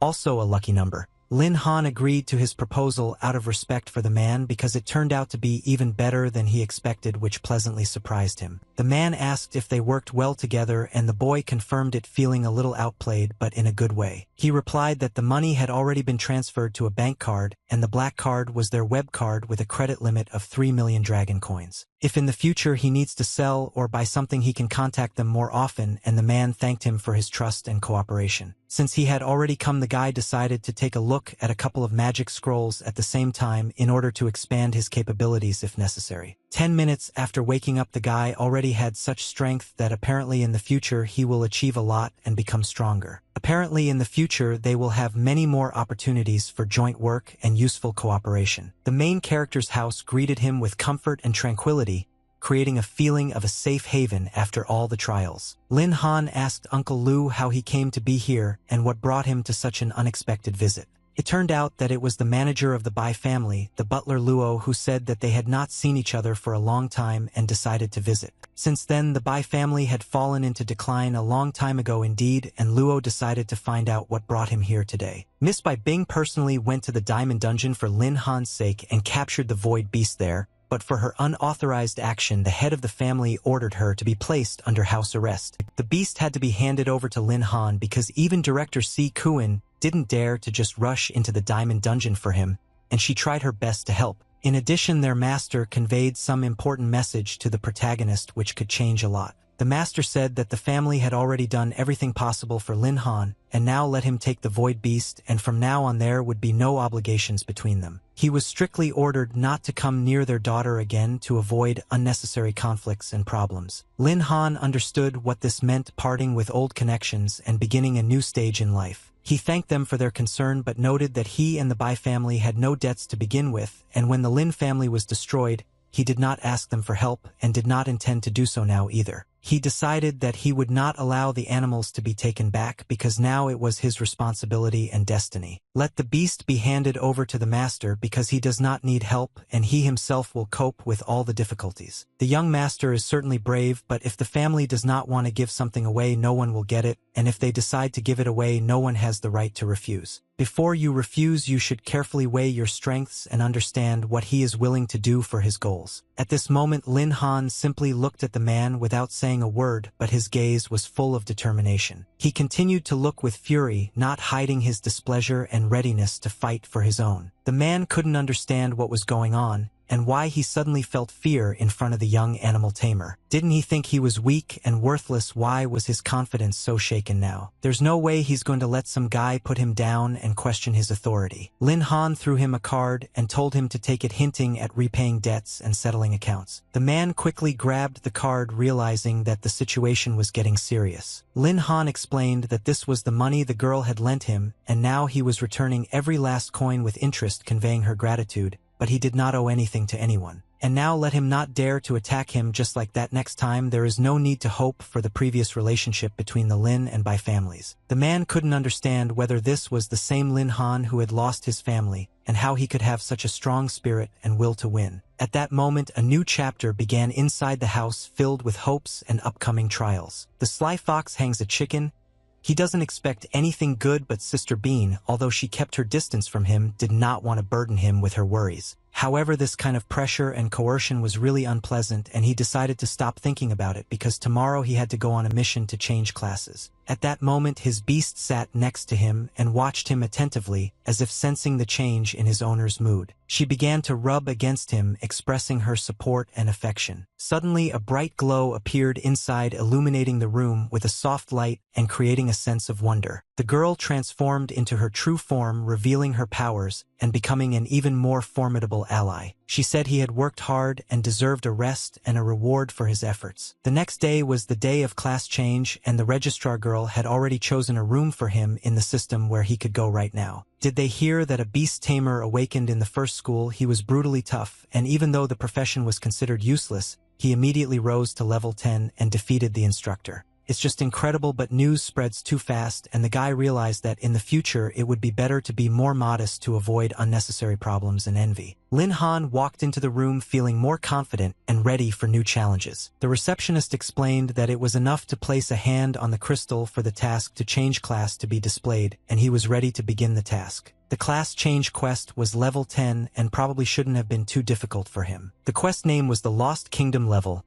Also a lucky number. Lin Han agreed to his proposal out of respect for the man because it turned out to be even better than he expected, which pleasantly surprised him. The man asked if they worked well together and the boy confirmed it, feeling a little outplayed but in a good way. He replied that the money had already been transferred to a bank card and the black card was their web card with a credit limit of 3 million dragon coins. If in the future he needs to sell or buy something, he can contact them more often, and the man thanked him for his trust and cooperation. Since he had already come, the guy decided to take a look at a couple of magic scrolls at the same time in order to expand his capabilities if necessary. 10 minutes after waking up, the guy already had such strength that apparently in the future he will achieve a lot and become stronger. Apparently in the future they will have many more opportunities for joint work and useful cooperation. The main character's house greeted him with comfort and tranquility, creating a feeling of a safe haven after all the trials. Lin Han asked Uncle Lu how he came to be here and what brought him to such an unexpected visit. It turned out that it was the manager of the Bai family, the butler Luo, who said that they had not seen each other for a long time and decided to visit. Since then, the Bai family had fallen into decline a long time ago indeed, and Luo decided to find out what brought him here today. Miss Bai Bing personally went to the Diamond Dungeon for Lin Han's sake and captured the Void Beast there, but for her unauthorized action, the head of the family ordered her to be placed under house arrest. The beast had to be handed over to Lin Han because even Director Si Kuan didn't dare to just rush into the Diamond Dungeon for him, and she tried her best to help. In addition, their master conveyed some important message to the protagonist which could change a lot. The master said that the family had already done everything possible for Lin Han, and now let him take the Void Beast, and from now on there would be no obligations between them. He was strictly ordered not to come near their daughter again to avoid unnecessary conflicts and problems. Lin Han understood what this meant, parting with old connections and beginning a new stage in life. He thanked them for their concern but noted that he and the Bai family had no debts to begin with, and when the Lin family was destroyed, he did not ask them for help and did not intend to do so now either. he decided that he would not allow the animals to be taken back because now it was his responsibility and destiny. Let the beast be handed over to the master because he does not need help and he himself will cope with all the difficulties. The young master is certainly brave, but if the family does not want to give something away, no one will get it, and if they decide to give it away, no one has the right to refuse. Before you refuse, you should carefully weigh your strengths and understand what he is willing to do for his goals. At this moment, Lin Han simply looked at the man without saying a word, but his gaze was full of determination. He continued to look with fury, not hiding his displeasure and readiness to fight for his own. The man couldn't understand what was going on, and why he suddenly felt fear in front of the young animal tamer. Didn't he think he was weak and worthless? Why was his confidence so shaken now? There's no way he's going to let some guy put him down and question his authority. Lin Han threw him a card and told him to take it, hinting at repaying debts and settling accounts. The man quickly grabbed the card, realizing that the situation was getting serious. Lin Han explained that this was the money the girl had lent him, and now he was returning every last coin with interest, conveying her gratitude, but he did not owe anything to anyone. And now let him not dare to attack him just like that next time. There is no need to hope for the previous relationship between the Lin and Bai families. The man couldn't understand whether this was the same Lin Han who had lost his family, and how he could have such a strong spirit and will to win. At that moment, a new chapter began inside the house, filled with hopes and upcoming trials. The sly fox hangs a chicken. He doesn't expect anything good, but Sister Bean, although she kept her distance from him, did not want to burden him with her worries. However, this kind of pressure and coercion was really unpleasant, and he decided to stop thinking about it because tomorrow he had to go on a mission to change classes. At that moment, his beast sat next to him and watched him attentively, as if sensing the change in his owner's mood. She began to rub against him, expressing her support and affection. Suddenly, a bright glow appeared inside, illuminating the room with a soft light and creating a sense of wonder. The girl transformed into her true form, revealing her powers and becoming an even more formidable ally. She said he had worked hard and deserved a rest and a reward for his efforts. The next day was the day of class change, and the registrar girl had already chosen a room for him in the system where he could go right now. Did they hear that a beast tamer awakened in the first school? He was brutally tough, and even though the profession was considered useless, he immediately rose to level 10 and defeated the instructor. It's just incredible, but news spreads too fast, and the guy realized that in the future it would be better to be more modest to avoid unnecessary problems and envy. Lin Han walked into the room feeling more confident and ready for new challenges. The receptionist explained that it was enough to place a hand on the crystal for the task to change class to be displayed, and he was ready to begin the task. The class change quest was level 10 and probably shouldn't have been too difficult for him. The quest name was the Lost Kingdom level.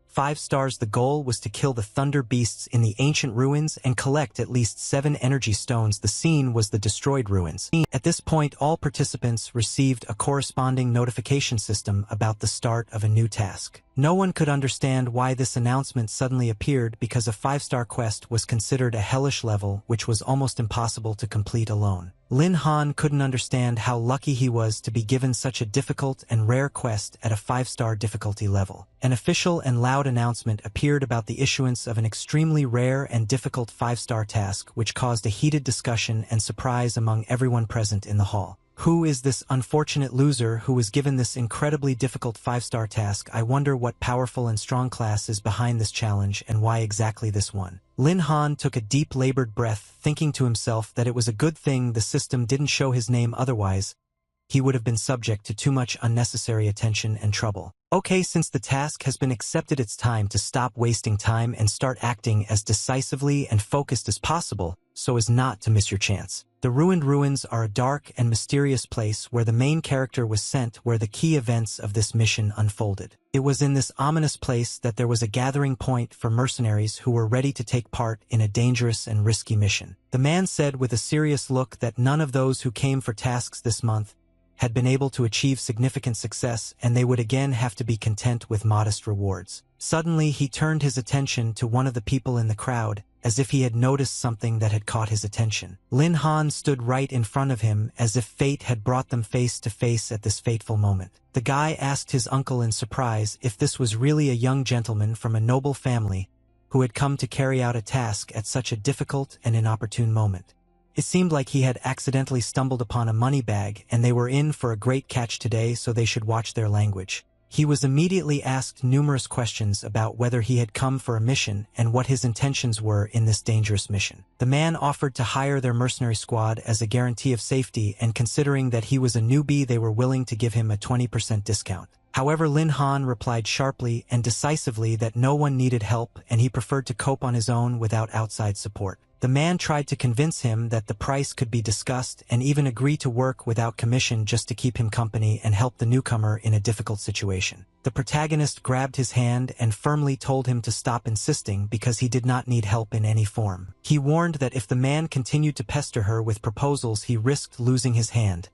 5 stars. The goal was to kill the thunder beasts in the ancient ruins and collect at least 7 energy stones. The scene was the destroyed ruins. At this point, all participants received a corresponding notification system about the start of a new task. No one could understand why this announcement suddenly appeared, because a 5-star quest was considered a hellish level which was almost impossible to complete alone. Lin Han couldn't understand how lucky he was to be given such a difficult and rare quest at a 5-star difficulty level. An official and loud announcement appeared about the issuance of an extremely rare and difficult 5-star task, which caused a heated discussion and surprise among everyone present in the hall. Who is this unfortunate loser who was given this incredibly difficult 5-star task? I wonder what powerful and strong class is behind this challenge and why exactly this one. Lin Han took a deep labored breath, thinking to himself that it was a good thing the system didn't show his name, otherwise he would have been subject to too much unnecessary attention and trouble. Okay, since the task has been accepted, it's time to stop wasting time and start acting as decisively and focused as possible so as not to miss your chance. The ruined ruins are a dark and mysterious place where the main character was sent, where the key events of this mission unfolded. It was in this ominous place that there was a gathering point for mercenaries who were ready to take part in a dangerous and risky mission. The man said with a serious look that none of those who came for tasks this month had been able to achieve significant success, and they would again have to be content with modest rewards. Suddenly, he turned his attention to one of the people in the crowd, as if he had noticed something that had caught his attention. Lin Han stood right in front of him, as if fate had brought them face to face at this fateful moment. The guy asked his uncle in surprise if this was really a young gentleman from a noble family who had come to carry out a task at such a difficult and inopportune moment. It seemed like he had accidentally stumbled upon a money bag, and they were in for a great catch today, so they should watch their language. He was immediately asked numerous questions about whether he had come for a mission and what his intentions were in this dangerous mission. The man offered to hire their mercenary squad as a guarantee of safety, and considering that he was a newbie, they were willing to give him a 20% discount. However, Lin Han replied sharply and decisively that no one needed help and he preferred to cope on his own without outside support. The man tried to convince him that the price could be discussed and even agree to work without commission just to keep him company and help the newcomer in a difficult situation. The protagonist grabbed his hand and firmly told him to stop insisting because he did not need help in any form. He warned that if the man continued to pester her with proposals, he risked losing his hand.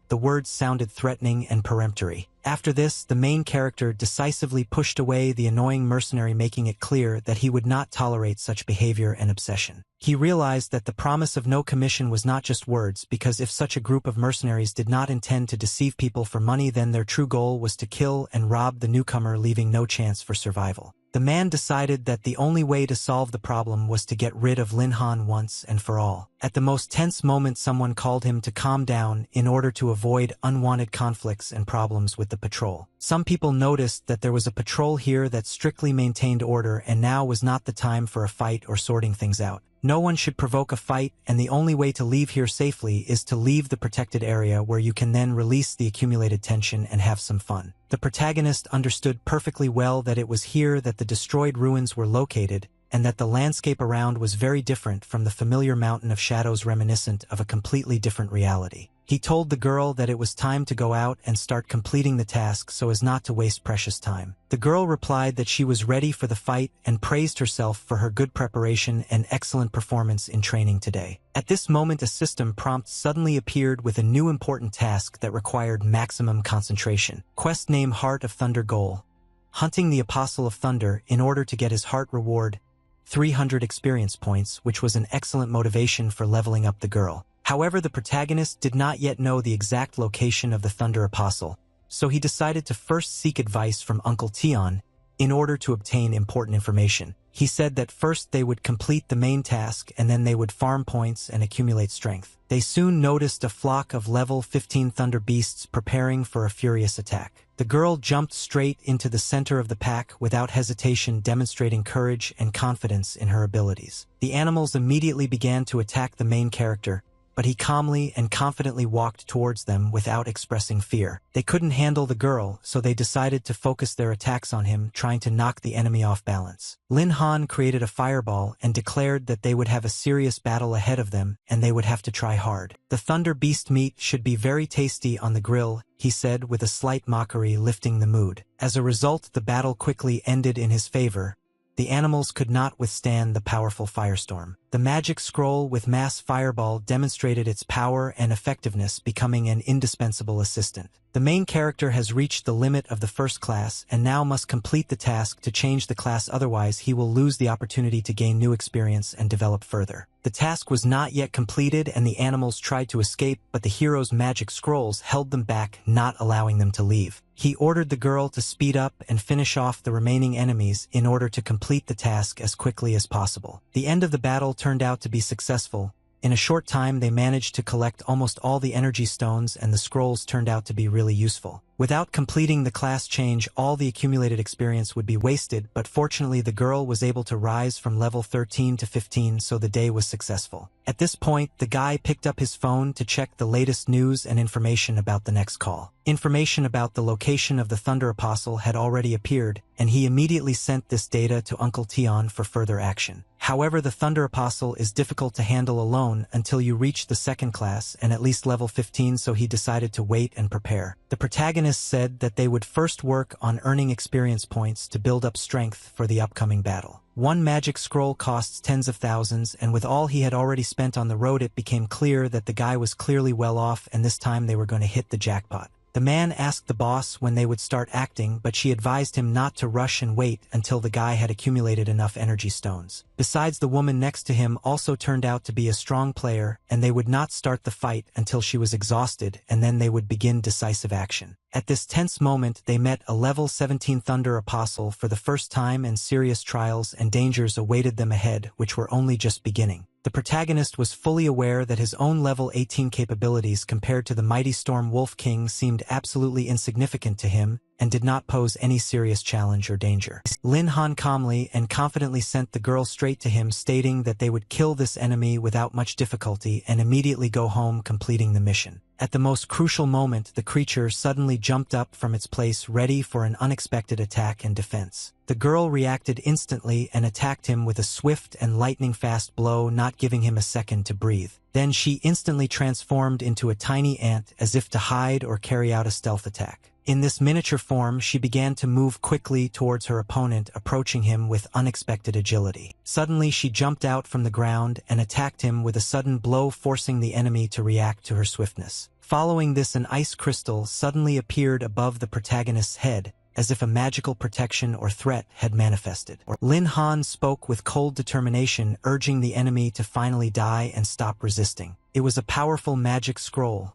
The words sounded threatening and peremptory. After this, the main character decisively pushed away the annoying mercenary, making it clear that he would not tolerate such behavior and obsession. He realized that the promise of no commission was not just words, because if such a group of mercenaries did not intend to deceive people for money, then their true goal was to kill and rob the newcomer, leaving no chance for survival. The man decided that the only way to solve the problem was to get rid of Lin Han once and for all. At the most tense moment, someone called him to calm down in order to avoid unwanted conflicts and problems with the patrol. Some people noticed that there was a patrol here that strictly maintained order, and now was not the time for a fight or sorting things out. No one should provoke a fight, and the only way to leave here safely is to leave the protected area, where you can then release the accumulated tension and have some fun. The protagonist understood perfectly well that it was here that the destroyed ruins were located, and that the landscape around was very different from the familiar mountain of shadows, reminiscent of a completely different reality. He told the girl that it was time to go out and start completing the task so as not to waste precious time. The girl replied that she was ready for the fight and praised herself for her good preparation and excellent performance in training today. At this moment, a system prompt suddenly appeared with a new important task that required maximum concentration. Quest name: Heart of Thunder. Goal: hunting the Apostle of Thunder in order to get his heart. Reward: 300 experience points, which was an excellent motivation for leveling up the girl. However, the protagonist did not yet know the exact location of the Thunder Apostle, so he decided to first seek advice from Uncle Tion in order to obtain important information. He said that first they would complete the main task and then they would farm points and accumulate strength. They soon noticed a flock of level 15 thunder beasts preparing for a furious attack. The girl jumped straight into the center of the pack without hesitation, demonstrating courage and confidence in her abilities. The animals immediately began to attack the main character, but he calmly and confidently walked towards them without expressing fear. They couldn't handle the girl, so they decided to focus their attacks on him, trying to knock the enemy off balance. Lin Han created a fireball and declared that they would have a serious battle ahead of them and they would have to try hard. The thunder beast meat should be very tasty on the grill, he said with a slight mockery, lifting the mood. As a result, the battle quickly ended in his favor. The animals could not withstand the powerful firestorm. The magic scroll with mass fireball demonstrated its power and effectiveness, becoming an indispensable assistant. The main character has reached the limit of the first class and now must complete the task to change the class, otherwise he will lose the opportunity to gain new experience and develop further. The task was not yet completed and the animals tried to escape, but the hero's magic scrolls held them back, not allowing them to leave. He ordered the girl to speed up and finish off the remaining enemies in order to complete the task as quickly as possible. The end of the battle turned out to be successful. In a short time, they managed to collect almost all the energy stones, and the scrolls turned out to be really useful. Without completing the class change, all the accumulated experience would be wasted, but fortunately the girl was able to rise from level 13 to 15, so the day was successful. At this point, the guy picked up his phone to check the latest news and information about the next call. Information about the location of the Thunder Apostle had already appeared, and he immediately sent this data to Uncle Tion for further action. However, the Thunder Apostle is difficult to handle alone until you reach the second class and at least level 15, so he decided to wait and prepare. The protagonist said that they would first work on earning experience points to build up strength for the upcoming battle. One magic scroll costs tens of thousands, and with all he had already spent on the road, it became clear that the guy was clearly well off, and this time they were going to hit the jackpot. The man asked the boss when they would start acting, but she advised him not to rush and wait until the guy had accumulated enough energy stones. Besides, the woman next to him also turned out to be a strong player, and they would not start the fight until she was exhausted, and then they would begin decisive action. At this tense moment, they met a level 17 Thunder Apostle for the first time, and serious trials and dangers awaited them ahead, which were only just beginning. The protagonist was fully aware that his own level 18 capabilities compared to the mighty Storm Wolf King seemed absolutely insignificant to him, and did not pose any serious challenge or danger. Lin Han calmly and confidently sent the girl straight to him, stating that they would kill this enemy without much difficulty and immediately go home, completing the mission. At the most crucial moment, the creature suddenly jumped up from its place, ready for an unexpected attack and defense. The girl reacted instantly and attacked him with a swift and lightning-fast blow, not giving him a second to breathe. Then she instantly transformed into a tiny ant, as if to hide or carry out a stealth attack. In this miniature form, she began to move quickly towards her opponent, approaching him with unexpected agility. Suddenly, she jumped out from the ground and attacked him with a sudden blow, forcing the enemy to react to her swiftness. Following this, an ice crystal suddenly appeared above the protagonist's head, as if a magical protection or threat had manifested. Lin Han spoke with cold determination, urging the enemy to finally die and stop resisting. It was a powerful magic scroll,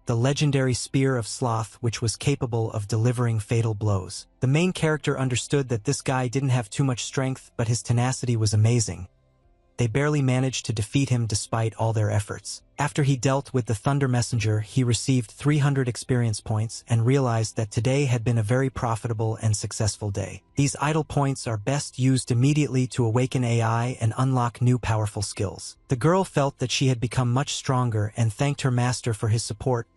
the legendary Spear of Sloth, which was capable of delivering fatal blows. The main character understood that this guy didn't have too much strength, but his tenacity was amazing. They barely managed to defeat him despite all their efforts. After he dealt with the Thunder Messenger, he received 300 experience points and realized that today had been a very profitable and successful day. These idle points are best used immediately to awaken AI and unlock new powerful skills. The girl felt that she had become much stronger and thanked her master for his support.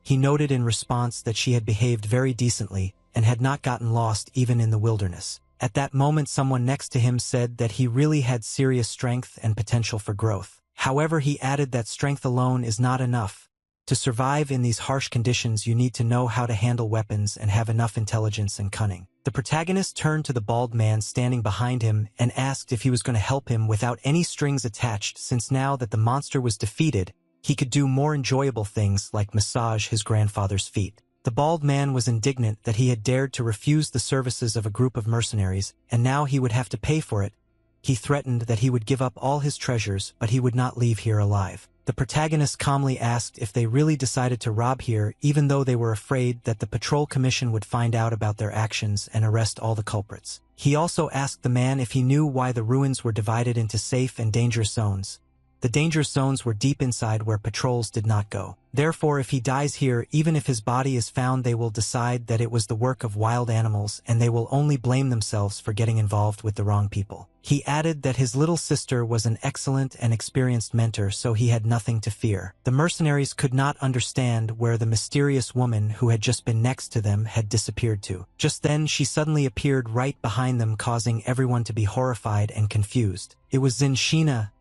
He noted in response that she had behaved very decently and had not gotten lost even in the wilderness. At that moment, someone next to him said that he really had serious strength and potential for growth. However, he added that strength alone is not enough. To survive in these harsh conditions, you need to know how to handle weapons and have enough intelligence and cunning. The protagonist turned to the bald man standing behind him and asked if he was going to help him without any strings attached, since now that the monster was defeated, he could do more enjoyable things like massage his grandfather's feet. The bald man was indignant that he had dared to refuse the services of a group of mercenaries, and now he would have to pay for it. He threatened that he would give up all his treasures, but he would not leave here alive. The protagonist calmly asked if they really decided to rob here, even though they were afraid that the patrol commission would find out about their actions and arrest all the culprits. He also asked the man if he knew why the ruins were divided into safe and dangerous zones. The dangerous zones were deep inside where patrols did not go. Therefore, if he dies here, even if his body is found, they will decide that it was the work of wild animals, and they will only blame themselves for getting involved with the wrong people. He added that his little sister was an excellent and experienced mentor, so he had nothing to fear. The mercenaries could not understand where the mysterious woman who had just been next to them had disappeared to. Just then, she suddenly appeared right behind them, causing everyone to be horrified and confused. It was Zinshina.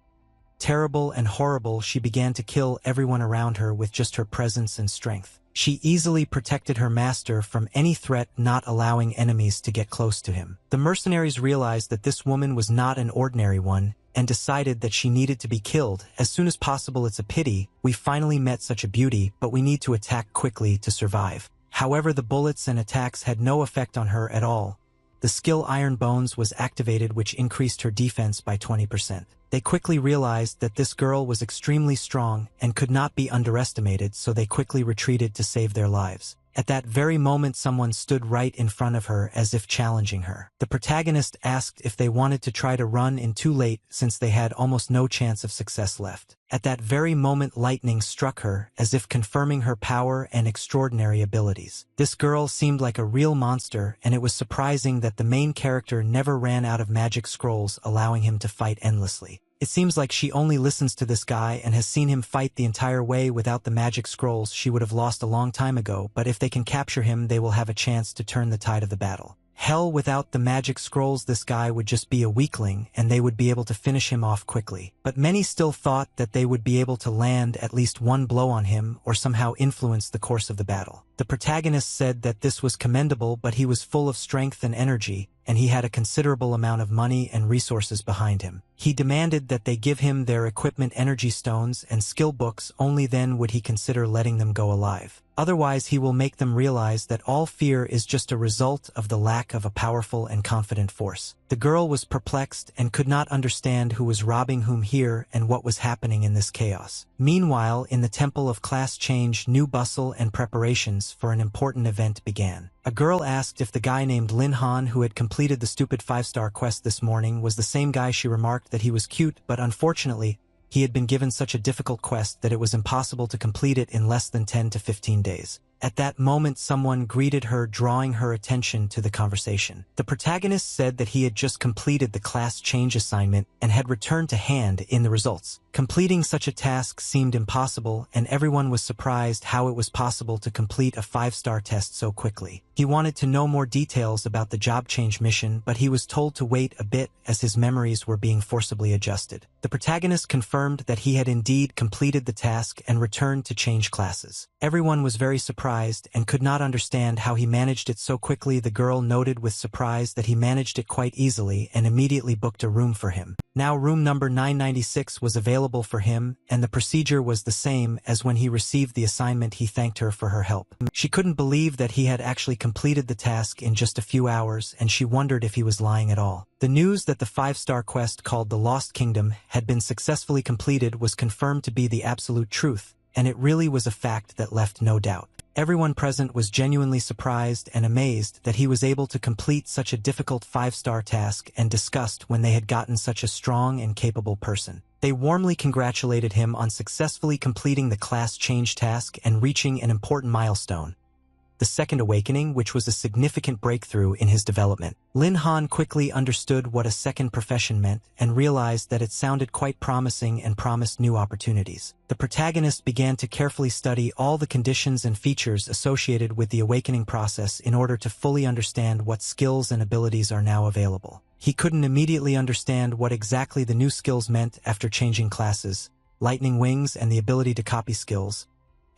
Terrible and horrible, she began to kill everyone around her with just her presence and strength. She easily protected her master from any threat, not allowing enemies to get close to him. The mercenaries realized that this woman was not an ordinary one and decided that she needed to be killed as soon as possible. It's a pity, we finally met such a beauty, but we need to attack quickly to survive. However, the bullets and attacks had no effect on her at all. The skill Iron Bones was activated, which increased her defense by 20%. They quickly realized that this girl was extremely strong and could not be underestimated, so they quickly retreated to save their lives. At that very moment, someone stood right in front of her as if challenging her. The protagonist asked if they wanted to try to run in too late, since they had almost no chance of success left. At that very moment, lightning struck her, as if confirming her power and extraordinary abilities. This girl seemed like a real monster, and it was surprising that the main character never ran out of magic scrolls, allowing him to fight endlessly. It seems like she only listens to this guy and has seen him fight the entire way. Without the magic scrolls, she would have lost a long time ago, but if they can capture him, they will have a chance to turn the tide of the battle. Hell, without the magic scrolls, this guy would just be a weakling, and they would be able to finish him off quickly. But many still thought that they would be able to land at least one blow on him or somehow influence the course of the battle. The protagonist said that this was commendable, but he was full of strength and energy, and he had a considerable amount of money and resources behind him. He demanded that they give him their equipment, energy stones, and skill books. Only then would he consider letting them go alive. Otherwise, he will make them realize that all fear is just a result of the lack of a powerful and confident force. The girl was perplexed and could not understand who was robbing whom here and what was happening in this chaos. Meanwhile, in the Temple of Class Change, new bustle and preparations for an important event began. A girl asked if the guy named Lin Han who had completed the stupid 5-star quest this morning was the same guy. She remarked that he was cute, but unfortunately, he had been given such a difficult quest that it was impossible to complete it in less than 10 to 15 days. At that moment, someone greeted her, drawing her attention to the conversation. The protagonist said that he had just completed the class change assignment and had returned to hand in the results. Completing such a task seemed impossible, and everyone was surprised how it was possible to complete a 5-star test so quickly. He wanted to know more details about the job change mission, but he was told to wait a bit as his memories were being forcibly adjusted. The protagonist confirmed that he had indeed completed the task and returned to change classes. Everyone was very surprised and could not understand how he managed it so quickly. The girl noted with surprise that he managed it quite easily and immediately booked a room for him. Now room number 996 was available for him, and the procedure was the same as when he received the assignment. He thanked her for her help. She couldn't believe that he had actually completed the task in just a few hours, and she wondered if he was lying at all. The news that the 5-star quest called the Lost Kingdom had been successfully completed was confirmed to be the absolute truth, and it really was a fact that left no doubt. Everyone present was genuinely surprised and amazed that he was able to complete such a difficult 5-star task and discussed when they had gotten such a strong and capable person. They warmly congratulated him on successfully completing the class change task and reaching an important milestone, the second awakening, which was a significant breakthrough in his development. Lin Han quickly understood what a second profession meant and realized that it sounded quite promising and promised new opportunities. The protagonist began to carefully study all the conditions and features associated with the awakening process in order to fully understand what skills and abilities are now available. He couldn't immediately understand what exactly the new skills meant after changing classes, lightning wings and the ability to copy skills,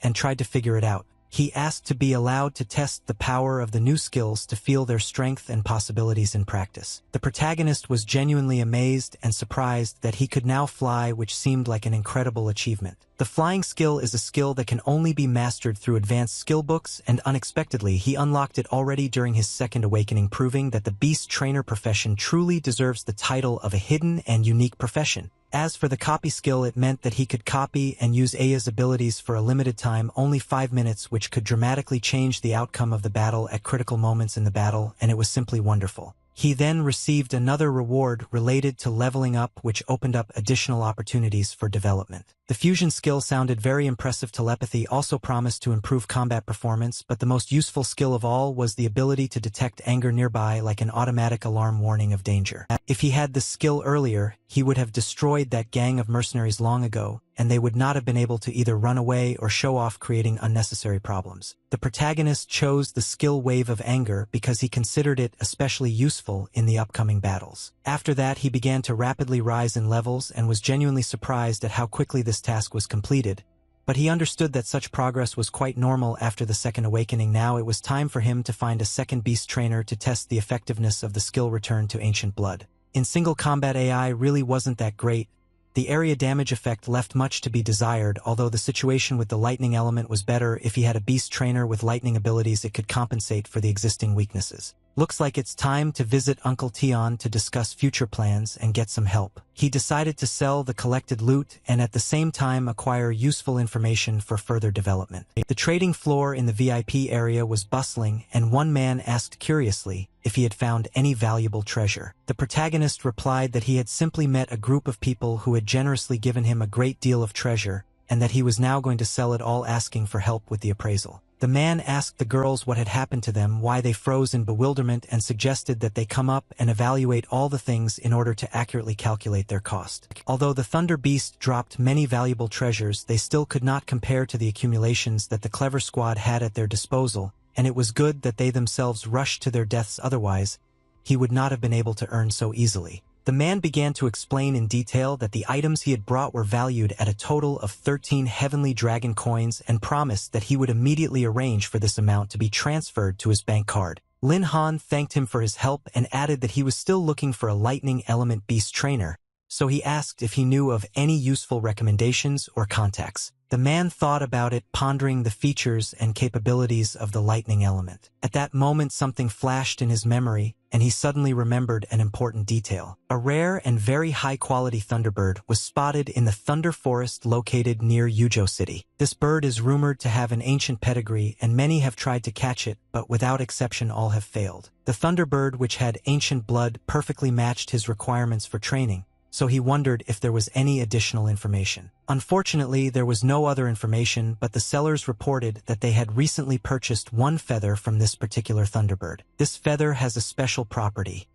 and tried to figure it out. He asked to be allowed to test the power of the new skills to feel their strength and possibilities in practice. The protagonist was genuinely amazed and surprised that he could now fly, which seemed like an incredible achievement. The flying skill is a skill that can only be mastered through advanced skill books, and unexpectedly he unlocked it already during his second awakening, proving that the beast trainer profession truly deserves the title of a hidden and unique profession. As for the copy skill, it meant that he could copy and use Aya's abilities for a limited time, only 5 minutes, which could dramatically change the outcome of the battle at critical moments in the battle, and it was simply wonderful. He then received another reward related to leveling up, which opened up additional opportunities for development. The fusion skill sounded very impressive. Telepathy also promised to improve combat performance, but the most useful skill of all was the ability to detect anger nearby, like an automatic alarm warning of danger. If he had this skill earlier, he would have destroyed that gang of mercenaries long ago, and they would not have been able to either run away or show off, creating unnecessary problems. The protagonist chose the skill Wave of Anger because he considered it especially useful in the upcoming battles. After that, he began to rapidly rise in levels and was genuinely surprised at how quickly this task was completed. But he understood that such progress was quite normal after the second awakening. Now it was time for him to find a second beast trainer to test the effectiveness of the skill Return to Ancient Blood. In single combat, AI really wasn't that great. The area damage effect left much to be desired, although the situation with the lightning element was better. If he had a beast trainer with lightning abilities, it could compensate for the existing weaknesses. Looks like it's time to visit Uncle Tion to discuss future plans and get some help. He decided to sell the collected loot and at the same time acquire useful information for further development. The trading floor in the VIP area was bustling, and one man asked curiously if he had found any valuable treasure. The protagonist replied that he had simply met a group of people who had generously given him a great deal of treasure, and that he was now going to sell it all, asking for help with the appraisal. The man asked the girls what had happened to them, why they froze in bewilderment, and suggested that they come up and evaluate all the things in order to accurately calculate their cost. Although the Thunder Beast dropped many valuable treasures, they still could not compare to the accumulations that the clever squad had at their disposal, and it was good that they themselves rushed to their deaths, otherwise he would not have been able to earn so easily. The man began to explain in detail that the items he had brought were valued at a total of 13 heavenly dragon coins and promised that he would immediately arrange for this amount to be transferred to his bank card. Lin Han thanked him for his help and added that he was still looking for a lightning element beast trainer, so he asked if he knew of any useful recommendations or contacts. The man thought about it, pondering the features and capabilities of the lightning element. At that moment, something flashed in his memory, and he suddenly remembered an important detail. A rare and very high-quality thunderbird was spotted in the Thunder Forest located near Yuzhou City. This bird is rumored to have an ancient pedigree, and many have tried to catch it, but without exception all have failed. The thunderbird, which had ancient blood, perfectly matched his requirements for training, so he wondered if there was any additional information. Unfortunately, there was no other information, but the sellers reported that they had recently purchased one feather from this particular Thunderbird. This feather has a special property.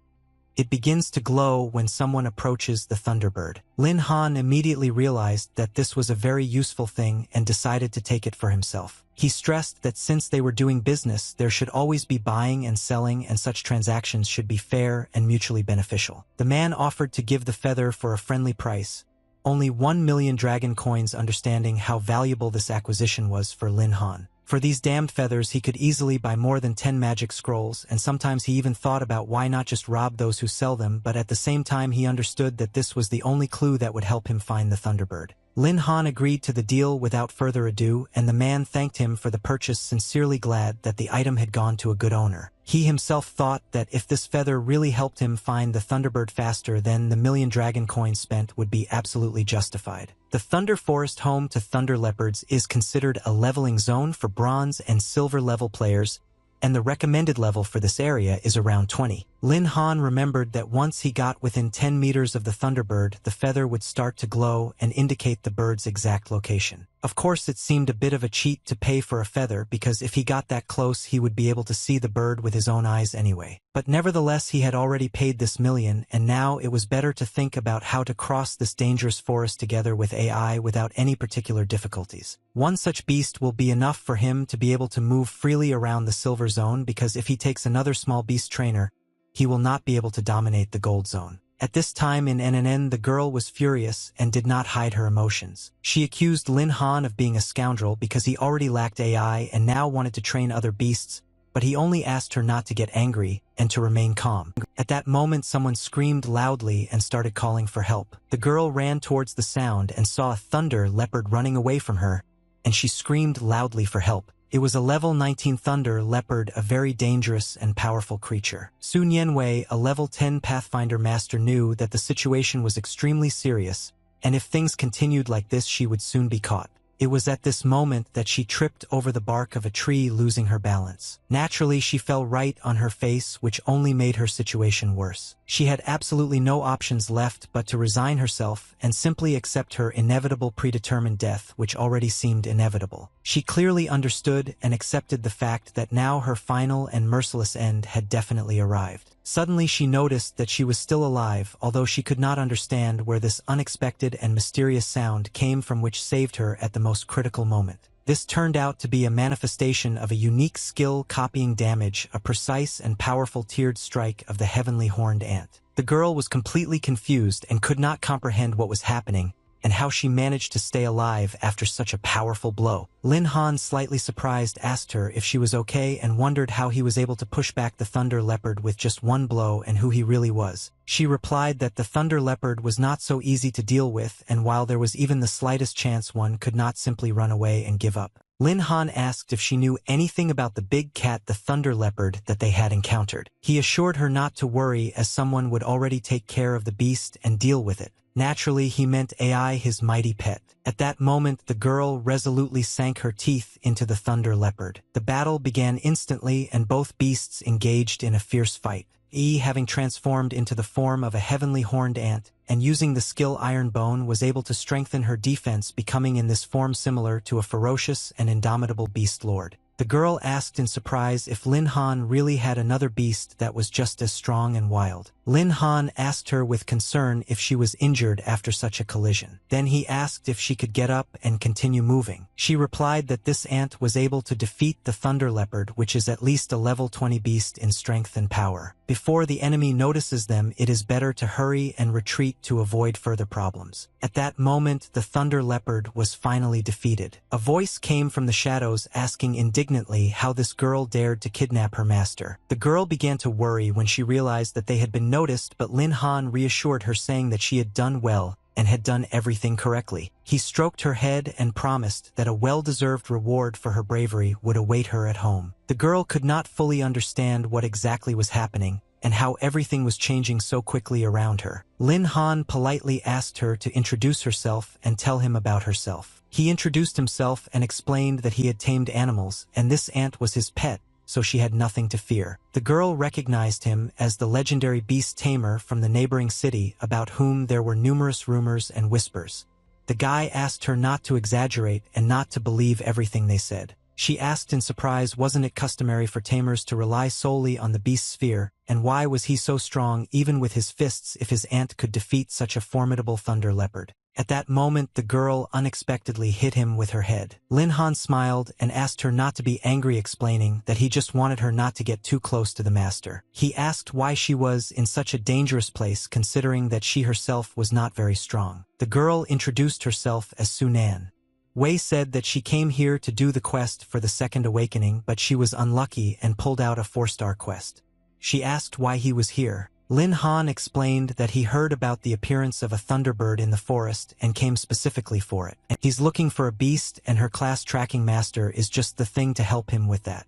It begins to glow when someone approaches the Thunderbird. Lin Han immediately realized that this was a very useful thing and decided to take it for himself. He stressed that since they were doing business, there should always be buying and selling, and such transactions should be fair and mutually beneficial. The man offered to give the feather for a friendly price, only 1 million dragon coins, understanding how valuable this acquisition was for Lin Han. For these damned feathers, he could easily buy more than 10 magic scrolls, and sometimes he even thought about why not just rob those who sell them, but at the same time he understood that this was the only clue that would help him find the Thunderbird. Lin Han agreed to the deal without further ado, and the man thanked him for the purchase, sincerely glad that the item had gone to a good owner. He himself thought that if this feather really helped him find the Thunderbird faster, then the million dragon coins spent would be absolutely justified. The Thunder Forest, home to Thunder Leopards, is considered a leveling zone for bronze and silver level players, and the recommended level for this area is around 20. Lin Han remembered that once he got within 10 meters of the Thunderbird, the feather would start to glow and indicate the bird's exact location. Of course, it seemed a bit of a cheat to pay for a feather, because if he got that close, he would be able to see the bird with his own eyes anyway. But nevertheless, he had already paid this million, and now it was better to think about how to cross this dangerous forest together with AI without any particular difficulties. One such beast will be enough for him to be able to move freely around the silver zone, because if he takes another small beast trainer, he will not be able to dominate the gold zone. At this time in NNN, the girl was furious and did not hide her emotions. She accused Lin Han of being a scoundrel because he already lacked AI and now wanted to train other beasts, but he only asked her not to get angry and to remain calm. At that moment, someone screamed loudly and started calling for help. The girl ran towards the sound and saw a thunder leopard running away from her, and she screamed loudly for help. It was a level 19 Thunder Leopard, a very dangerous and powerful creature. Sun Yanwei, a level 10 Pathfinder master, knew that the situation was extremely serious, and if things continued like this, she would soon be caught. It was at this moment that she tripped over the bark of a tree, losing her balance. Naturally, she fell right on her face, which only made her situation worse. She had absolutely no options left but to resign herself and simply accept her inevitable predetermined death, which already seemed inevitable. She clearly understood and accepted the fact that now her final and merciless end had definitely arrived. Suddenly she noticed that she was still alive, although she could not understand where this unexpected and mysterious sound came from, which saved her at the most critical moment. This turned out to be a manifestation of a unique skill copying damage, a precise and powerful tiered strike of the heavenly horned ant. The girl was completely confused and could not comprehend what was happening, and how she managed to stay alive after such a powerful blow. Lin Han, slightly surprised, asked her if she was okay and wondered how he was able to push back the Thunder Leopard with just one blow and who he really was. She replied that the Thunder Leopard was not so easy to deal with, and while there was even the slightest chance, one could not simply run away and give up. Lin Han asked if she knew anything about the big cat, the Thunder Leopard, that they had encountered. He assured her not to worry, as someone would already take care of the beast and deal with it. Naturally, he meant AI, his mighty pet. At that moment, the girl resolutely sank her teeth into the Thunder Leopard. The battle began instantly, and both beasts engaged in a fierce fight. Having transformed into the form of a heavenly horned ant, and using the skill Iron Bone, was able to strengthen her defense, becoming in this form similar to a ferocious and indomitable beast lord. The girl asked in surprise if Lin Han really had another beast that was just as strong and wild. Lin Han asked her with concern if she was injured after such a collision. Then he asked if she could get up and continue moving. She replied that this ant was able to defeat the Thunder Leopard, which is at least a level 20 beast in strength and power. Before the enemy notices them, it is better to hurry and retreat to avoid further problems. At that moment, the Thunder Leopard was finally defeated. A voice came from the shadows asking indignantly how this girl dared to kidnap her master. The girl began to worry when she realized that they had been noticed, but Lin Han reassured her, saying that she had done well and had done everything correctly. He stroked her head and promised that a well-deserved reward for her bravery would await her at home. The girl could not fully understand what exactly was happening and how everything was changing so quickly around her. Lin Han politely asked her to introduce herself and tell him about herself. He introduced himself and explained that he had tamed animals, and this ant was his pet, so she had nothing to fear. The girl recognized him as the legendary beast tamer from the neighboring city about whom there were numerous rumors and whispers. The guy asked her not to exaggerate and not to believe everything they said. She asked in surprise, wasn't it customary for tamers to rely solely on the beast's sphere, and why was he so strong even with his fists if his aunt could defeat such a formidable thunder leopard? At that moment the girl unexpectedly hit him with her head. Lin Han smiled and asked her not to be angry, explaining that he just wanted her not to get too close to the master. He asked why she was in such a dangerous place considering that she herself was not very strong. The girl introduced herself as Sunan. Wei said that she came here to do the quest for the second awakening, but she was unlucky and pulled out a 4-star quest. She asked why he was here. Lin Han explained that he heard about the appearance of a thunderbird in the forest and came specifically for it. He's looking for a beast and her class tracking master is just the thing to help him with that.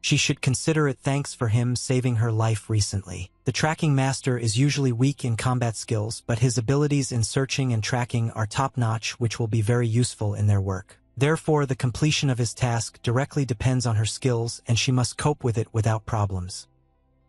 She should consider it thanks for him saving her life recently. The tracking master is usually weak in combat skills, but his abilities in searching and tracking are top-notch, which will be very useful in their work. Therefore, the completion of his task directly depends on her skills and she must cope with it without problems.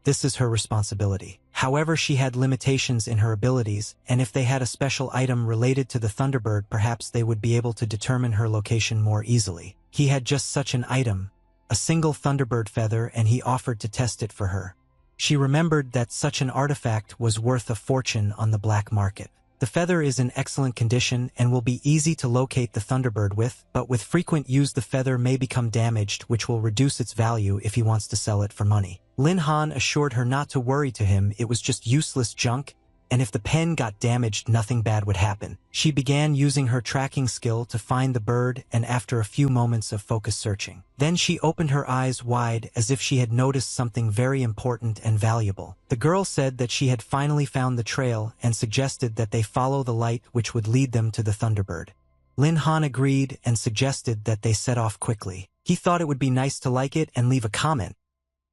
This is her responsibility. However, she had limitations in her abilities, and if they had a special item related to the Thunderbird, perhaps they would be able to determine her location more easily. He had just such an item, a single Thunderbird feather, and he offered to test it for her. She remembered that such an artifact was worth a fortune on the black market. The feather is in excellent condition and will be easy to locate the Thunderbird with, but with frequent use the feather may become damaged, which will reduce its value if he wants to sell it for money. Lin Han assured her not to worry. To him it was just useless junk, and if the pen got damaged nothing bad would happen. She began using her tracking skill to find the bird, and after a few moments of focused searching, then she opened her eyes wide as if she had noticed something very important and valuable. The girl said that she had finally found the trail and suggested that they follow the light which would lead them to the Thunderbird. Lin Han agreed and suggested that they set off quickly. He thought it would be nice to like it and leave a comment.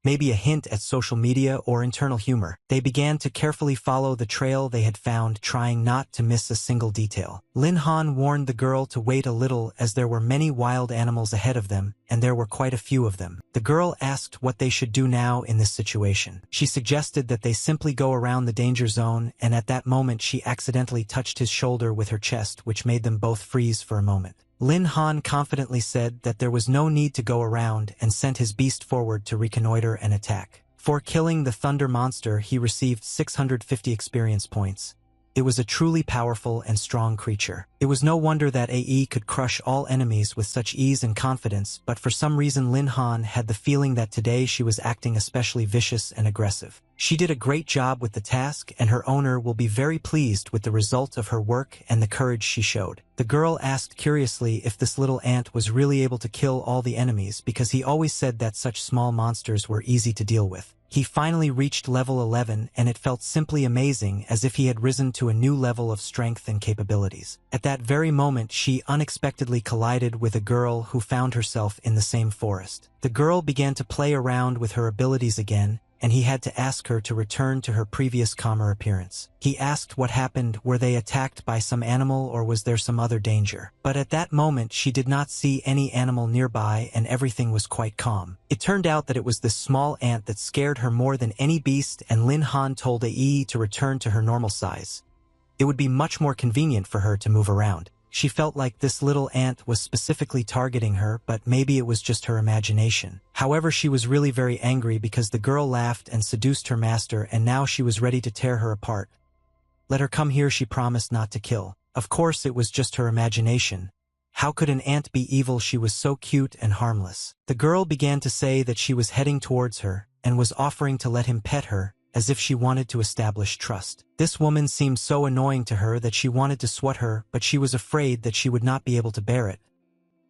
Maybe a hint at social media or internal humor. They began to carefully follow the trail they had found, trying not to miss a single detail. Lin Han warned the girl to wait a little as there were many wild animals ahead of them, and there were quite a few of them. The girl asked what they should do now in this situation. She suggested that they simply go around the danger zone, and at that moment she accidentally touched his shoulder with her chest, which made them both freeze for a moment. Lin Han confidently said that there was no need to go around and sent his beast forward to reconnoiter and attack. For killing the thunder monster he received 650 experience points. It was a truly powerful and strong creature. It was no wonder that AE could crush all enemies with such ease and confidence, but for some reason Lin Han had the feeling that today she was acting especially vicious and aggressive. She did a great job with the task, and her owner will be very pleased with the result of her work and the courage she showed. The girl asked curiously if this little ant was really able to kill all the enemies, because he always said that such small monsters were easy to deal with. He finally reached level 11, and it felt simply amazing, as if he had risen to a new level of strength and capabilities. At that very moment she unexpectedly collided with a girl who found herself in the same forest. The girl began to play around with her abilities again, and he had to ask her to return to her previous calmer appearance. He asked what happened. Were they attacked by some animal or was there some other danger? But at that moment she did not see any animal nearby and everything was quite calm. It turned out that it was this small ant that scared her more than any beast, and Lin Han told AE to return to her normal size. It would be much more convenient for her to move around. She felt like this little ant was specifically targeting her, but maybe it was just her imagination. However, she was really very angry because the girl laughed and seduced her master, and now she was ready to tear her apart. Let her come here, she promised not to kill. Of course, it was just her imagination. How could an ant be evil? She was so cute and harmless. The girl began to say that she was heading towards her and was offering to let him pet her, as if she wanted to establish trust. This woman seemed so annoying to her that she wanted to swat her, but she was afraid that she would not be able to bear it.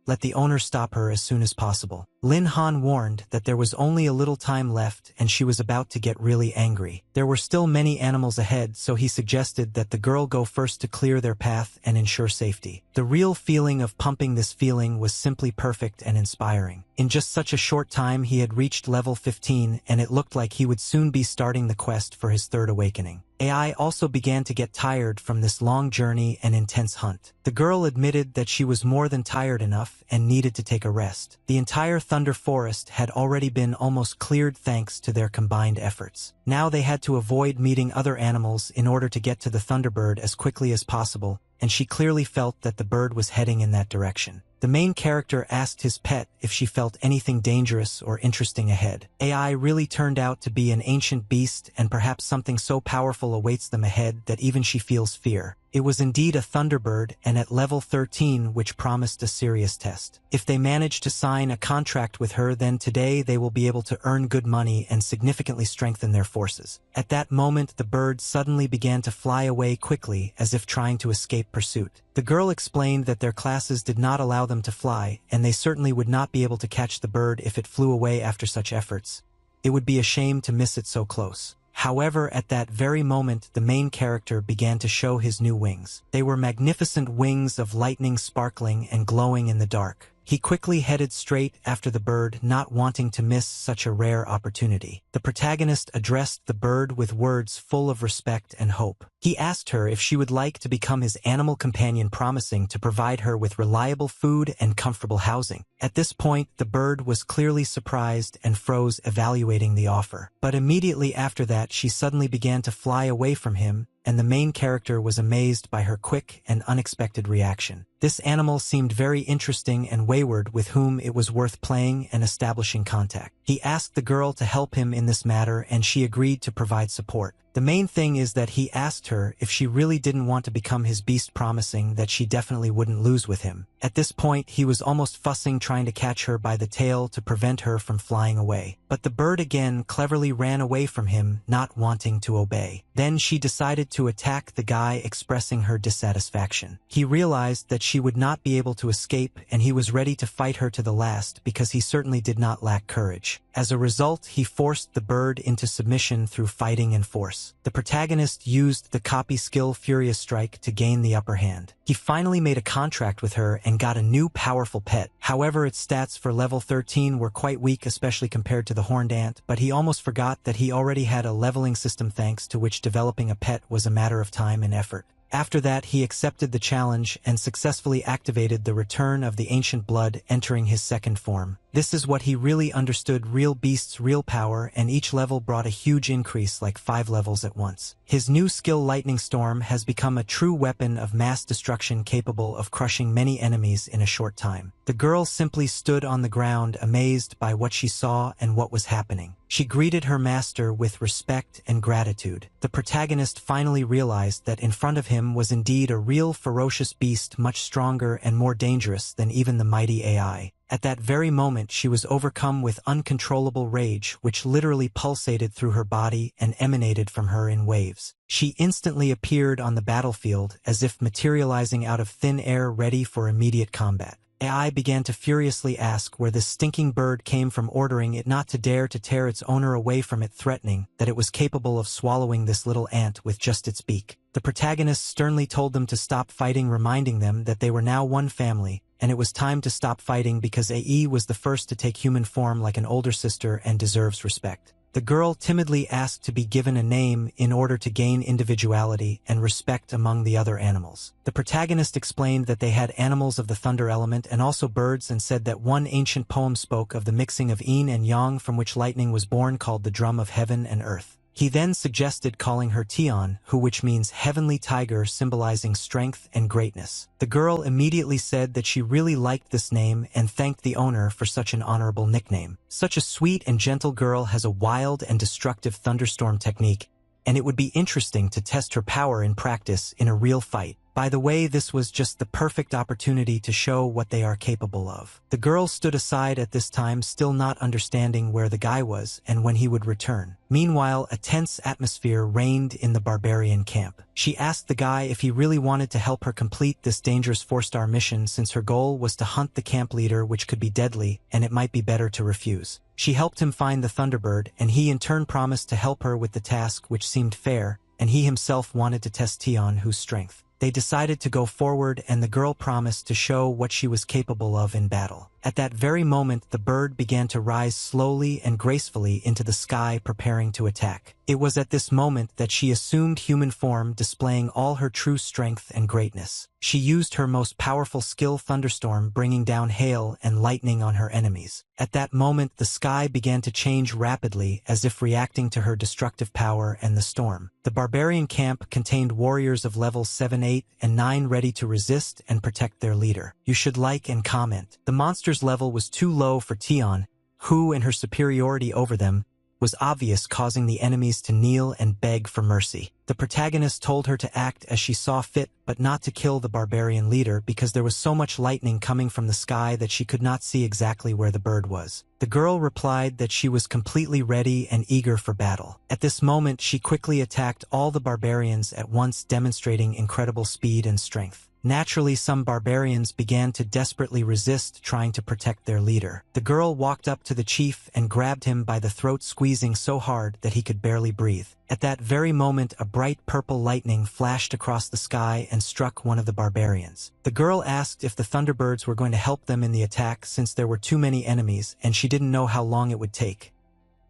Let the owner stop her as soon as possible. Lin Han warned that there was only a little time left and she was about to get really angry. There were still many animals ahead, so he suggested that the girl go first to clear their path and ensure safety. The real feeling of pumping this feeling was simply perfect and inspiring. In just such a short time he had reached level 15, and it looked like he would soon be starting the quest for his third awakening. AI also began to get tired from this long journey and intense hunt. The girl admitted that she was more than tired enough and needed to take a rest. The entire Thunder Forest had already been almost cleared thanks to their combined efforts. Now they had to avoid meeting other animals in order to get to the Thunderbird as quickly as possible, and she clearly felt that the bird was heading in that direction. The main character asked his pet if she felt anything dangerous or interesting ahead. AI really turned out to be an ancient beast, and perhaps something so powerful awaits them ahead that even she feels fear. It was indeed a Thunderbird, and at level 13, which promised a serious test. If they manage to sign a contract with her, then today they will be able to earn good money and significantly strengthen their forces. At that moment, the bird suddenly began to fly away quickly, as if trying to escape pursuit. The girl explained that their classes did not allow them to fly, and they certainly would not be able to catch the bird if it flew away after such efforts. It would be a shame to miss it so close. However, at that very moment, the main character began to show his new wings. They were magnificent wings of lightning sparkling and glowing in the dark. He quickly headed straight after the bird, not wanting to miss such a rare opportunity. The protagonist addressed the bird with words full of respect and hope. He asked her if she would like to become his animal companion, promising to provide her with reliable food and comfortable housing. At this point, the bird was clearly surprised and froze, evaluating the offer. But immediately after that, she suddenly began to fly away from him, and the main character was amazed by her quick and unexpected reaction. This animal seemed very interesting and wayward, with whom it was worth playing and establishing contact. He asked the girl to help him in this matter, and she agreed to provide support. The main thing is that he asked her if she really didn't want to become his beast, promising that she definitely wouldn't lose with him. At this point, he was almost fussing, trying to catch her by the tail to prevent her from flying away. But the bird again cleverly ran away from him, not wanting to obey. Then she decided to attack the guy, expressing her dissatisfaction. He realized that she would not be able to escape, and he was ready to fight her to the last because he certainly did not lack courage. As a result, he forced the bird into submission through fighting and force. The protagonist used the copy skill Furious Strike to gain the upper hand. He finally made a contract with her and got a new powerful pet. However, its stats for level 13 were quite weak, especially compared to the horned ant, but he almost forgot that he already had a leveling system, thanks to which developing a pet was a matter of time and effort. After that, he accepted the challenge and successfully activated the return of the ancient blood, entering his second form. This is what he really understood: real beasts, real power, and each level brought a huge increase, like 5 levels at once. His new skill, Lightning Storm, has become a true weapon of mass destruction, capable of crushing many enemies in a short time. The girl simply stood on the ground, amazed by what she saw and what was happening. She greeted her master with respect and gratitude. The protagonist finally realized that in front of him was indeed a real ferocious beast, much stronger and more dangerous than even the mighty AI. At that very moment, she was overcome with uncontrollable rage, which literally pulsated through her body and emanated from her in waves. She instantly appeared on the battlefield, as if materializing out of thin air, ready for immediate combat. AI began to furiously ask where this stinking bird came from, ordering it not to dare to tear its owner away from it, threatening that it was capable of swallowing this little ant with just its beak. The protagonist sternly told them to stop fighting, reminding them that they were now one family, and it was time to stop fighting because AE was the first to take human form like an older sister and deserves respect. The girl timidly asked to be given a name in order to gain individuality and respect among the other animals. The protagonist explained that they had animals of the thunder element and also birds, and said that one ancient poem spoke of the mixing of yin and yang from which lightning was born, called the drum of heaven and earth. He then suggested calling her Tian, which means heavenly tiger, symbolizing strength and greatness. The girl immediately said that she really liked this name and thanked the owner for such an honorable nickname. Such a sweet and gentle girl has a wild and destructive thunderstorm technique, and it would be interesting to test her power in practice in a real fight. By the way, this was just the perfect opportunity to show what they are capable of. The girl stood aside at this time, still not understanding where the guy was and when he would return. Meanwhile, a tense atmosphere reigned in the barbarian camp. She asked the guy if he really wanted to help her complete this dangerous 4-star mission, since her goal was to hunt the camp leader, which could be deadly, and it might be better to refuse. She helped him find the Thunderbird, and he in turn promised to help her with the task, which seemed fair, and he himself wanted to test Tion's strength. They decided to go forward, and the girl promised to show what she was capable of in battle. At that very moment, the bird began to rise slowly and gracefully into the sky, preparing to attack. It was at this moment that she assumed human form, displaying all her true strength and greatness. She used her most powerful skill, Thunderstorm, bringing down hail and lightning on her enemies. At that moment, the sky began to change rapidly, as if reacting to her destructive power and the storm. The barbarian camp contained warriors of levels 7, 8, and 9 ready to resist and protect their leader. You should like and comment. The monster's level was too low for Tion, who, in her superiority over them, was obvious, causing the enemies to kneel and beg for mercy. The protagonist told her to act as she saw fit, but not to kill the barbarian leader because there was so much lightning coming from the sky that she could not see exactly where the bird was. The girl replied that she was completely ready and eager for battle. At this moment, she quickly attacked all the barbarians at once, demonstrating incredible speed and strength. Naturally, some barbarians began to desperately resist, trying to protect their leader. The girl walked up to the chief and grabbed him by the throat, squeezing so hard that he could barely breathe. At that very moment, a bright purple lightning flashed across the sky and struck one of the barbarians. The girl asked if the Thunderbirds were going to help them in the attack since there were too many enemies and she didn't know how long it would take.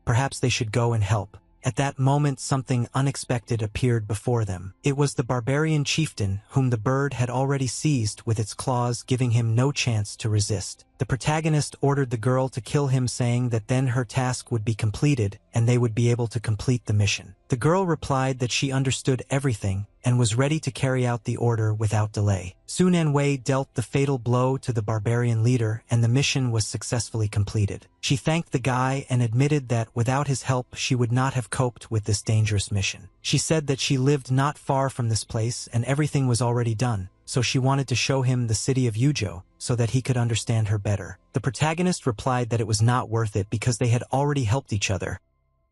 Perhaps they should go and help. At that moment, something unexpected appeared before them. It was the barbarian chieftain, whom the bird had already seized with its claws, giving him no chance to resist. The protagonist ordered the girl to kill him, saying that then her task would be completed and they would be able to complete the mission. The girl replied that she understood everything and was ready to carry out the order without delay. Sun Anwei dealt the fatal blow to the barbarian leader and the mission was successfully completed. She thanked the guy and admitted that without his help she would not have coped with this dangerous mission. She said that she lived not far from this place and everything was already done, so she wanted to show him the city of Yuzhou so that he could understand her better. The protagonist replied that it was not worth it because they had already helped each other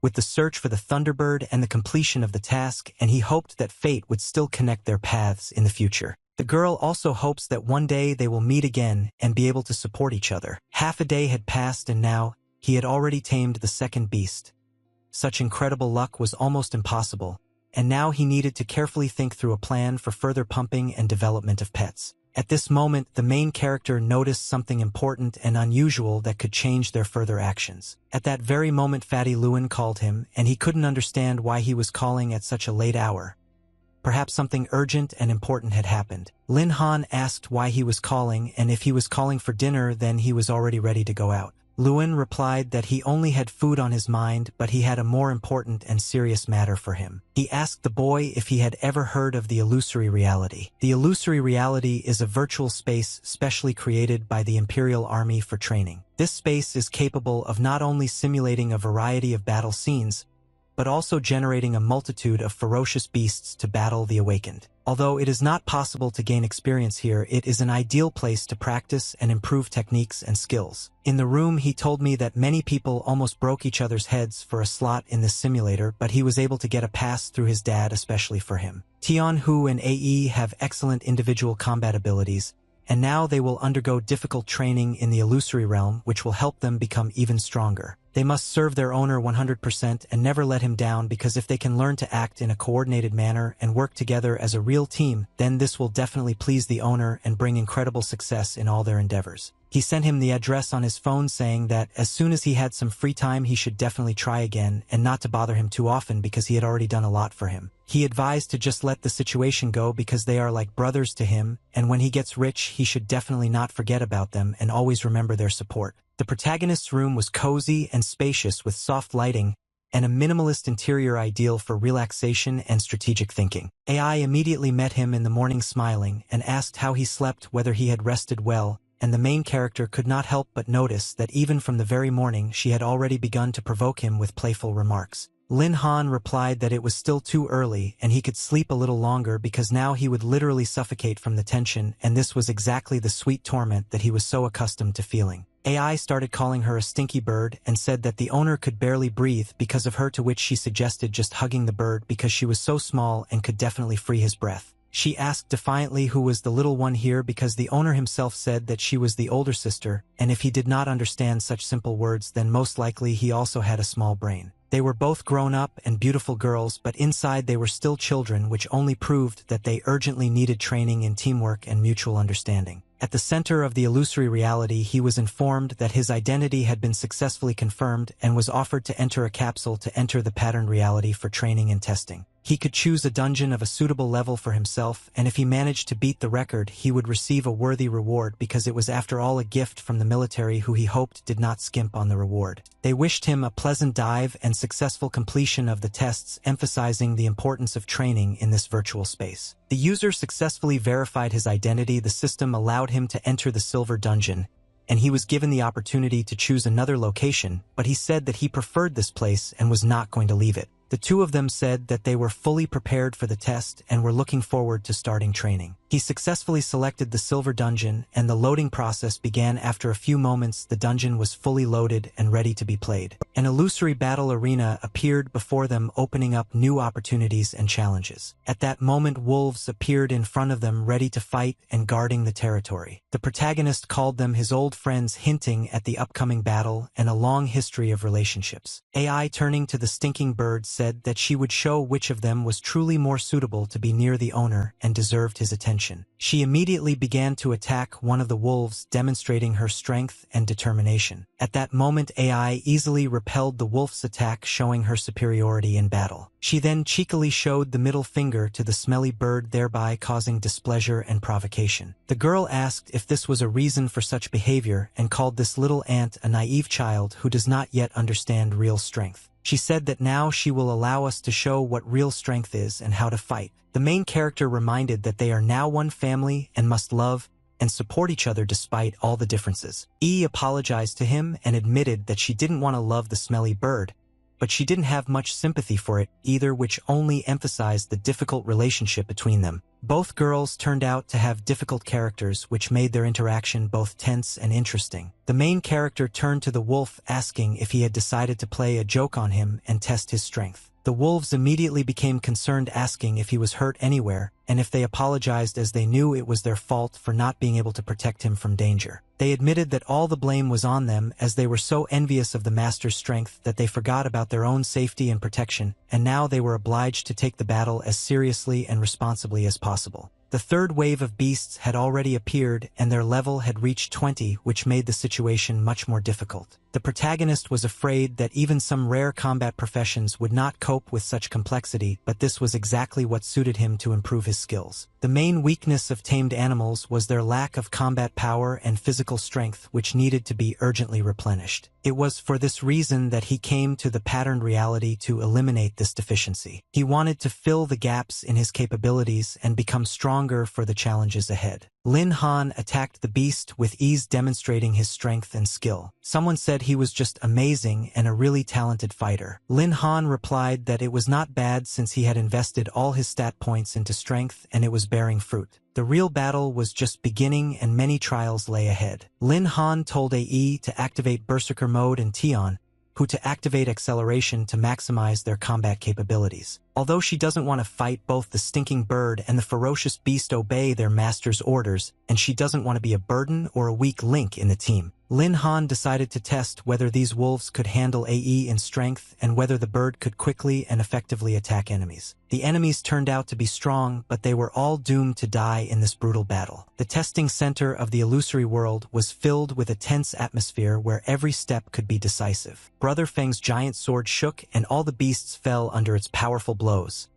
with the search for the Thunderbird and the completion of the task, and he hoped that fate would still connect their paths in the future. The girl also hopes that one day they will meet again and be able to support each other. Half a day had passed and now he had already tamed the second beast. Such incredible luck was almost impossible, and now he needed to carefully think through a plan for further pumping and development of pets. At this moment, the main character noticed something important and unusual that could change their further actions. At that very moment, Fatty Lewin called him, and he couldn't understand why he was calling at such a late hour. Perhaps something urgent and important had happened. Lin Han asked why he was calling, and if he was calling for dinner, then he was already ready to go out. Lewin replied that he only had food on his mind, but he had a more important and serious matter for him. He asked the boy if he had ever heard of the illusory reality. The illusory reality is a virtual space specially created by the Imperial Army for training. This space is capable of not only simulating a variety of battle scenes, but also generating a multitude of ferocious beasts to battle the awakened. Although it is not possible to gain experience here, it is an ideal place to practice and improve techniques and skills. In the room, he told me that many people almost broke each other's heads for a slot in this simulator, but he was able to get a pass through his dad especially for him. Tian Hu and AE have excellent individual combat abilities, and now they will undergo difficult training in the illusory realm, which will help them become even stronger. They must serve their owner 100% and never let him down, because if they can learn to act in a coordinated manner and work together as a real team, then this will definitely please the owner and bring incredible success in all their endeavors. He sent him the address on his phone, saying that as soon as he had some free time he should definitely try again and not to bother him too often because he had already done a lot for him. He advised to just let the situation go because they are like brothers to him, and when he gets rich he should definitely not forget about them and always remember their support. The protagonist's room was cozy and spacious with soft lighting and a minimalist interior ideal for relaxation and strategic thinking. AI immediately met him in the morning smiling and asked how he slept, whether he had rested well, and the main character could not help but notice that even from the very morning she had already begun to provoke him with playful remarks. Lin Han replied that it was still too early and he could sleep a little longer because now he would literally suffocate from the tension, and this was exactly the sweet torment that he was so accustomed to feeling. AI started calling her a stinky bird and said that the owner could barely breathe because of her, to which she suggested just hugging the bird because she was so small and could definitely free his breath. She asked defiantly who was the little one here because the owner himself said that she was the older sister, and if he did not understand such simple words then most likely he also had a small brain. They were both grown up and beautiful girls, but inside they were still children, which only proved that they urgently needed training in teamwork and mutual understanding. At the center of the illusory reality, he was informed that his identity had been successfully confirmed and was offered to enter a capsule to enter the patterned reality for training and testing. He could choose a dungeon of a suitable level for himself, and if he managed to beat the record, he would receive a worthy reward because it was after all a gift from the military who he hoped did not skimp on the reward. They wished him a pleasant dive and successful completion of the tests, emphasizing the importance of training in this virtual space. The user successfully verified his identity. The system allowed him to enter the silver dungeon, and he was given the opportunity to choose another location, but he said that he preferred this place and was not going to leave it. The two of them said that they were fully prepared for the test and were looking forward to starting training. He successfully selected the silver dungeon, and the loading process began. After a few moments, the dungeon was fully loaded and ready to be played. An illusory battle arena appeared before them, opening up new opportunities and challenges. At that moment, wolves appeared in front of them, ready to fight and guarding the territory. The protagonist called them his old friends, hinting at the upcoming battle and a long history of relationships. AI, turning to the stinking bird, said that she would show which of them was truly more suitable to be near the owner and deserved his attention. She immediately began to attack one of the wolves, demonstrating her strength and determination. At that moment, AI easily repelled the wolf's attack, showing her superiority in battle. She then cheekily showed the middle finger to the smelly bird, thereby causing displeasure and provocation. The girl asked if this was a reason for such behavior and called this little ant a naive child who does not yet understand real strength. She said that now she will allow us to show what real strength is and how to fight. The main character reminded that they are now one family and must love and support each other despite all the differences. Apologized to him and admitted that she didn't want to love the smelly bird, but she didn't have much sympathy for it either, which only emphasized the difficult relationship between them. Both girls turned out to have difficult characters, which made their interaction both tense and interesting. The main character turned to the wolf, asking if he had decided to play a joke on him and test his strength. The wolves immediately became concerned, asking if he was hurt anywhere, and if they apologized, as they knew it was their fault for not being able to protect him from danger. They admitted that all the blame was on them, as they were so envious of the master's strength that they forgot about their own safety and protection, and now they were obliged to take the battle as seriously and responsibly as possible. The third wave of beasts had already appeared, and their level had reached 20, which made the situation much more difficult. The protagonist was afraid that even some rare combat professions would not cope with such complexity, but this was exactly what suited him to improve his skills. The main weakness of tamed animals was their lack of combat power and physical strength, which needed to be urgently replenished. It was for this reason that he came to the patterned reality to eliminate this deficiency. He wanted to fill the gaps in his capabilities and become stronger for the challenges ahead. Lin Han attacked the beast with ease, demonstrating his strength and skill. Someone said he was just amazing and a really talented fighter. Lin Han replied that it was not bad since he had invested all his stat points into strength and it was bearing fruit. The real battle was just beginning and many trials lay ahead. Lin Han told AE to activate Berserker mode and Tion, who to activate acceleration to maximize their combat capabilities. Although she doesn't want to fight, both the stinking bird and the ferocious beast obey their master's orders, and she doesn't want to be a burden or a weak link in the team. Lin Han decided to test whether these wolves could handle AE in strength and whether the bird could quickly and effectively attack enemies. The enemies turned out to be strong, but they were all doomed to die in this brutal battle. The testing center of the illusory world was filled with a tense atmosphere where every step could be decisive. Brother Feng's giant sword shook and all the beasts fell under its powerful blows.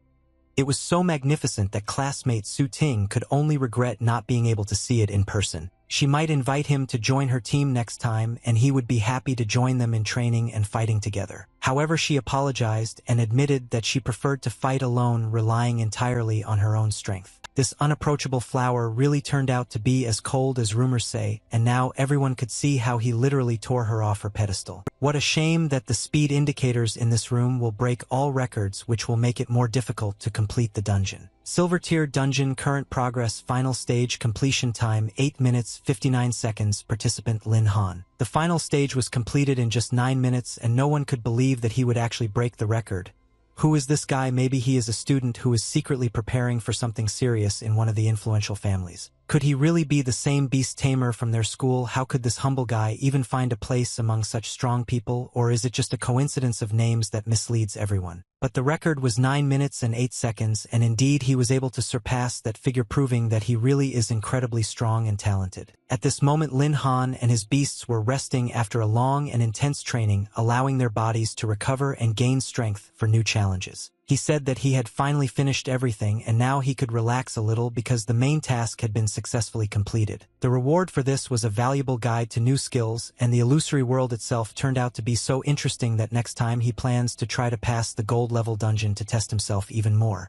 It was so magnificent that classmate Su Ting could only regret not being able to see it in person. She might invite him to join her team next time, and he would be happy to join them in training and fighting together. However, she apologized and admitted that she preferred to fight alone, relying entirely on her own strength. This unapproachable flower really turned out to be as cold as rumors say, and now everyone could see how he literally tore her off her pedestal. What a shame that the speed indicators in this room will break all records, which will make it more difficult to complete the dungeon. Silver Tier Dungeon, current progress, final stage, completion time 8 minutes 59 seconds, participant Lin Han. The final stage was completed in just 9 minutes, and no one could believe that he would actually break the record. Who is this guy? Maybe he is a student who is secretly preparing for something serious in one of the influential families. Could he really be the same beast tamer from their school? How could this humble guy even find a place among such strong people, or is it just a coincidence of names that misleads everyone? But the record was 9 minutes and 8 seconds, and indeed he was able to surpass that figure, proving that he really is incredibly strong and talented. At this moment, Lin Han and his beasts were resting after a long and intense training, allowing their bodies to recover and gain strength for new challenges. He said that he had finally finished everything and now he could relax a little because the main task had been successfully completed. The reward for this was a valuable guide to new skills, and the illusory world itself turned out to be so interesting that next time he plans to try to pass the gold level dungeon to test himself even more.